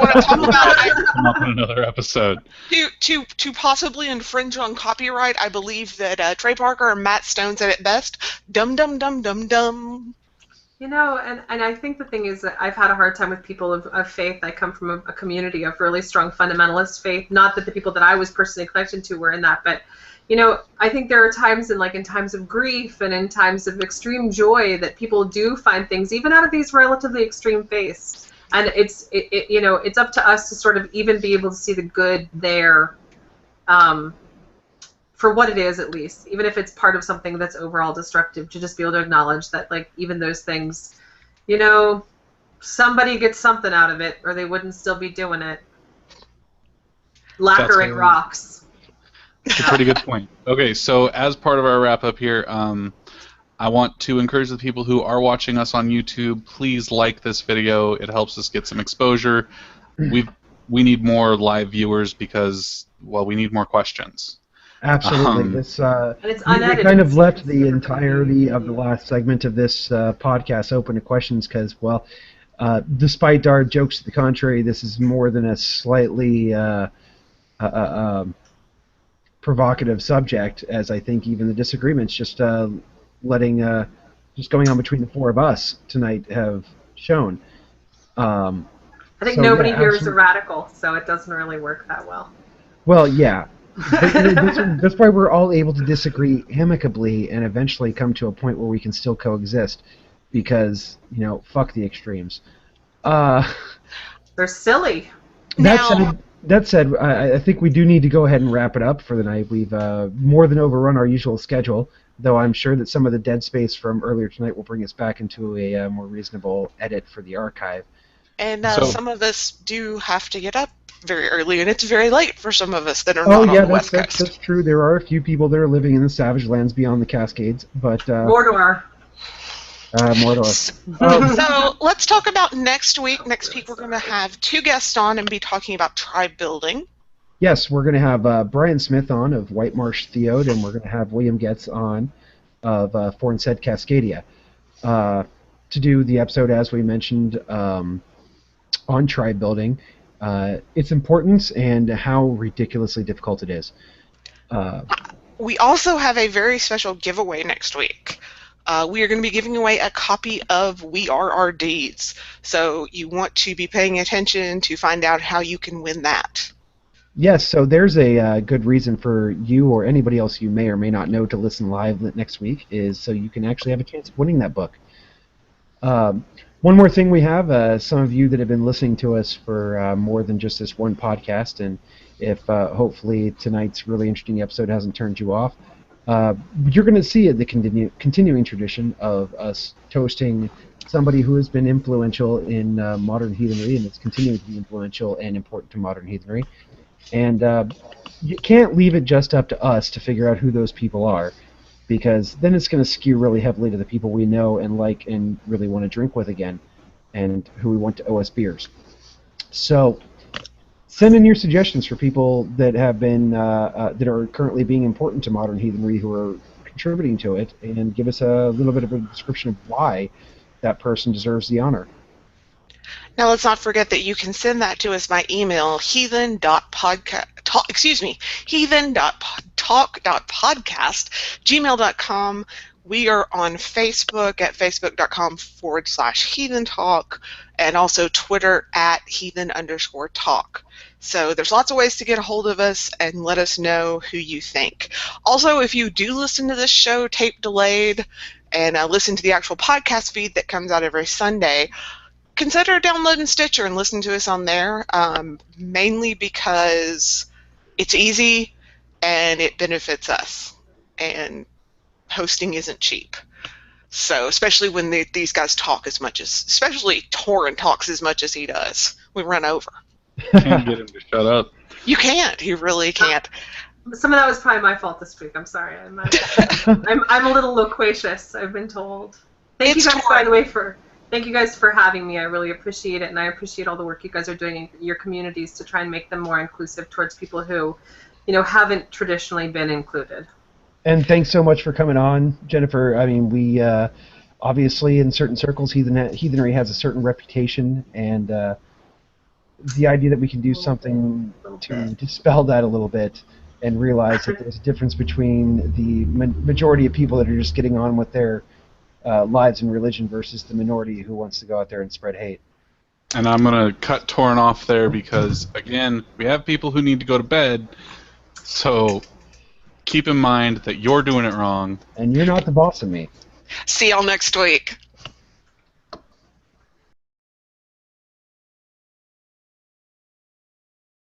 want to talk about come up in another episode. To possibly infringe on copyright. I believe that Trey Parker and Matt Stone said it best. Dum dum dum dum dum. And I think the thing is that I've had a hard time with people of faith. I come from a community of really strong fundamentalist faith. Not that the people that I was personally connected to were in that, but I think there are times in times of grief and in times of extreme joy that people do find things even out of these relatively extreme faiths. And it's up to us to sort of even be able to see the good there, for what it is, at least, even if it's part of something that's overall destructive, to just be able to acknowledge that, like, even those things, somebody gets something out of it, or they wouldn't still be doing it. Lacquering rocks. That's a pretty good point. Okay, so as part of our wrap up here, I want to encourage the people who are watching us on YouTube, please like this video. It helps us get some exposure. We need more live viewers because, well, we need more questions. Absolutely. And it's We unedited. kind of left the entirety of the last segment of this podcast open to questions because, well, despite our jokes to the contrary, this is more than a slightly provocative subject, as I think even the disagreements just going on between the four of us tonight have shown. I think nobody here is a radical, so it doesn't really work that well. Well, yeah. That's why we're all able to disagree amicably and eventually come to a point where we can still coexist, because, fuck the extremes. They're silly. That said, I think we do need to go ahead and wrap it up for the night. We've more than overrun our usual schedule, though I'm sure that some of the dead space from earlier tonight will bring us back into a more reasonable edit for the archive. And some of us do have to get up very early, and it's very late for some of us that are not on the West Coast. That's true. There are a few people that are living in the savage lands beyond the Cascades, but Mordor. Mordor. So let's talk about next week. Next week we're going to have two guests on and be talking about tribe building. Yes, we're going to have Brian Smith on of White Marsh Theode, and we're going to have William Getz on of Foreign Said Cascadia to do the episode, as we mentioned, on tribe building. Its importance and how ridiculously difficult it is. We also have a very special giveaway next week. We are going to be giving away a copy of We Are Our Deeds, so you want to be paying attention to find out how you can win that. Yes, so there's a good reason for you or anybody else you may or may not know to listen live next week, is so you can actually have a chance of winning that book. One more thing we have, some of you that have been listening to us for more than just this one podcast, and if hopefully tonight's really interesting episode hasn't turned you off, you're going to see the continuing tradition of us toasting somebody who has been influential in modern heathenry, and it's continuing to be influential and important to modern heathenry. And you can't leave it just up to us to figure out who those people are, because then it's going to skew really heavily to the people we know and like and really want to drink with again, and who we want to owe us beers. So send in your suggestions for people that have been that are currently being important to modern heathenry, who are contributing to it, and give us a little bit of a description of why that person deserves the honor. Now, let's not forget that you can send that to us by email, heathen.talk.podcast@gmail.com. We are on Facebook at facebook.com/heathentalk, and also Twitter at heathen_talk. So there's lots of ways to get a hold of us and let us know who you think. Also, if you do listen to this show tape delayed and listen to the actual podcast feed that comes out every Sunday, consider downloading Stitcher and listen to us on there, mainly because it's easy and it benefits us, and hosting isn't cheap. So especially when these guys talk as much as, especially Torrin talks as much as he does, we run over. Can't get him to shut up. You can't. You really can't. Some of that was probably my fault this week. I'm sorry. I'm a little loquacious, I've been told. Thank you guys, by the way, Thank you guys for having me. I really appreciate it, and I appreciate all the work you guys are doing in your communities to try and make them more inclusive towards people who, haven't traditionally been included. And thanks so much for coming on, Jennifer. I mean, we obviously in certain circles, heathenry has a certain reputation, and the idea that we can do something to dispel that a little bit and realize that there's a difference between the majority of people that are just getting on with their lives in religion versus the minority who wants to go out there and spread hate. And I'm going to cut Torrin off there because, again, we have people who need to go to bed. So keep in mind that you're doing it wrong. And you're not the boss of me. See y'all next week.